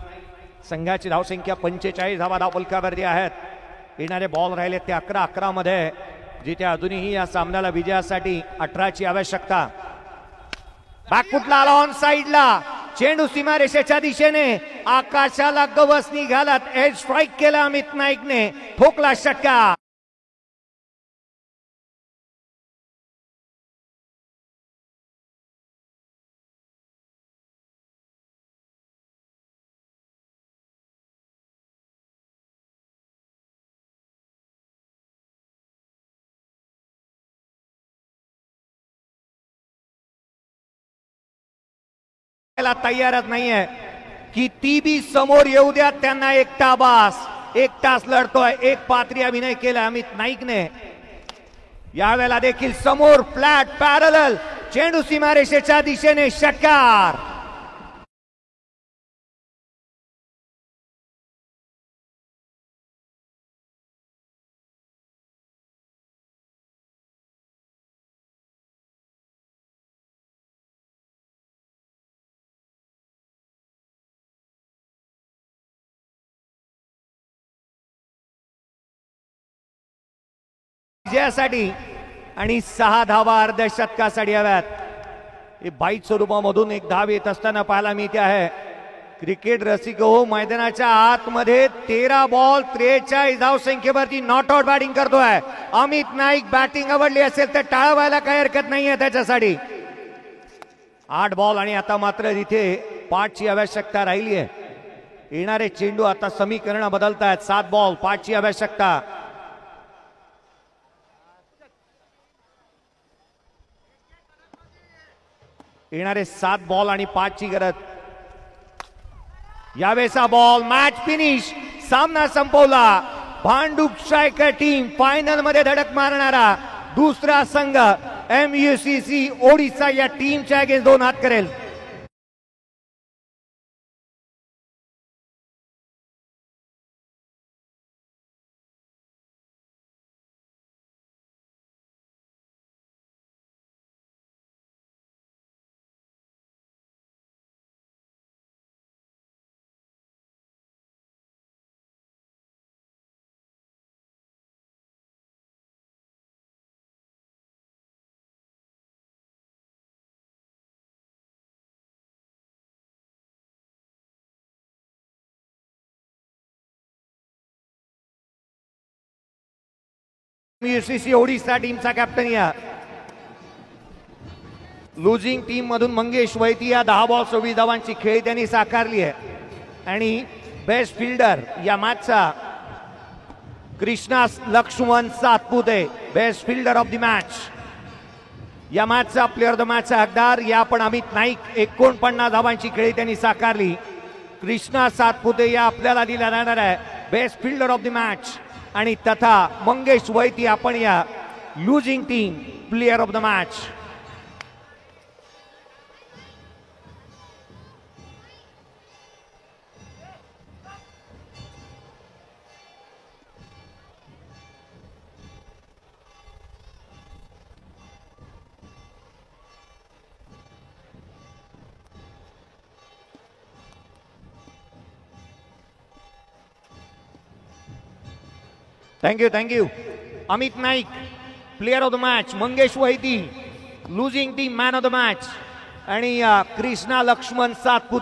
संघाची धावसंख्या 45 धावा धावफलकावरती आहेत. येणारे बॉल राहिले ते 11-11 मध्ये, जिथे अजूनही या सामन्याला विजयासाठी 18 ची आवश्यकता. बॅकफुटला आला ऑन साइडला. चेंडू सीमारेषेच्या दिशेने आकाशाला गवसणी घालत एज स्ट्राईक केला अमित नाईकने. ठोकला षटकार. तयारच नाहीये. किती बी समोर येऊ द्या त्यांना एकटा बास. एकटाच लढतोय. एक पात्री अभिनय केला अमित नाईकने. यावेळेला देखील समोर फ्लॅट पॅरलल चेंडू सीमारेषेच्या दिशेने. षटकार. विजयासाठी आणि 6 धावा अर्ध्या शतकासाठी हव्यात. हे बाईट स्वरूपामधून एक धाव येत असताना पाहायला मिळते आहे. क्रिकेट रसिक हो, मैदानाच्या आतमध्ये 13 बॉल 43 धाव संख्येवरती नॉट आउट बॅटिंग करतोय अमित नाईक. बॅटिंग आवडली असेल तर टाळा व्हायला काही हरकत नाहीये त्याच्यासाठी. 8 बॉल आणि आता मात्र इथे 5ची आवश्यकता राहिली आहे. येणारे चेंडू आता समीकरण बदलतायत. 7 बॉल 5ची आवश्यकता. येणारे 7 बॉल आणि 5ची गरज. यावेळेचा बॉल मॅच फिनिश. सामना संपवला. भांडूप स्ट्रायकर टीम फायनल मध्ये धडक मारणारा दुसरा संघ MUCC ओडिसा या टीमच्या अगेन्स्ट 2 हात करेल. MUCC ओडिसा टीमचा कॅप्टन या लुझिंग टीम मधून मंगेश वैती या 10 बॉल 24 धावांची खेळी त्यांनी साकारली आहे. आणि बेस्ट फिल्डर या मॅचचा Krishna Laxman Satpute best fielder of the match. या मॅचचा प्लेअर ऑफ द मॅचचा हकदार या पण अमित नाईक. 49 धावांची खेळी त्यांनी साकारली. कृष्णा सातपुते या आपल्याला दिला जाणार आहे best fielder of the match. आणि तथा मंगेश वैती आपण या losing team player of the match. Thank you. Amit Naik player of the match. Mangesh Vaiti losing team man of the match. आणि कृष्णा लक्ष्मण सातपुते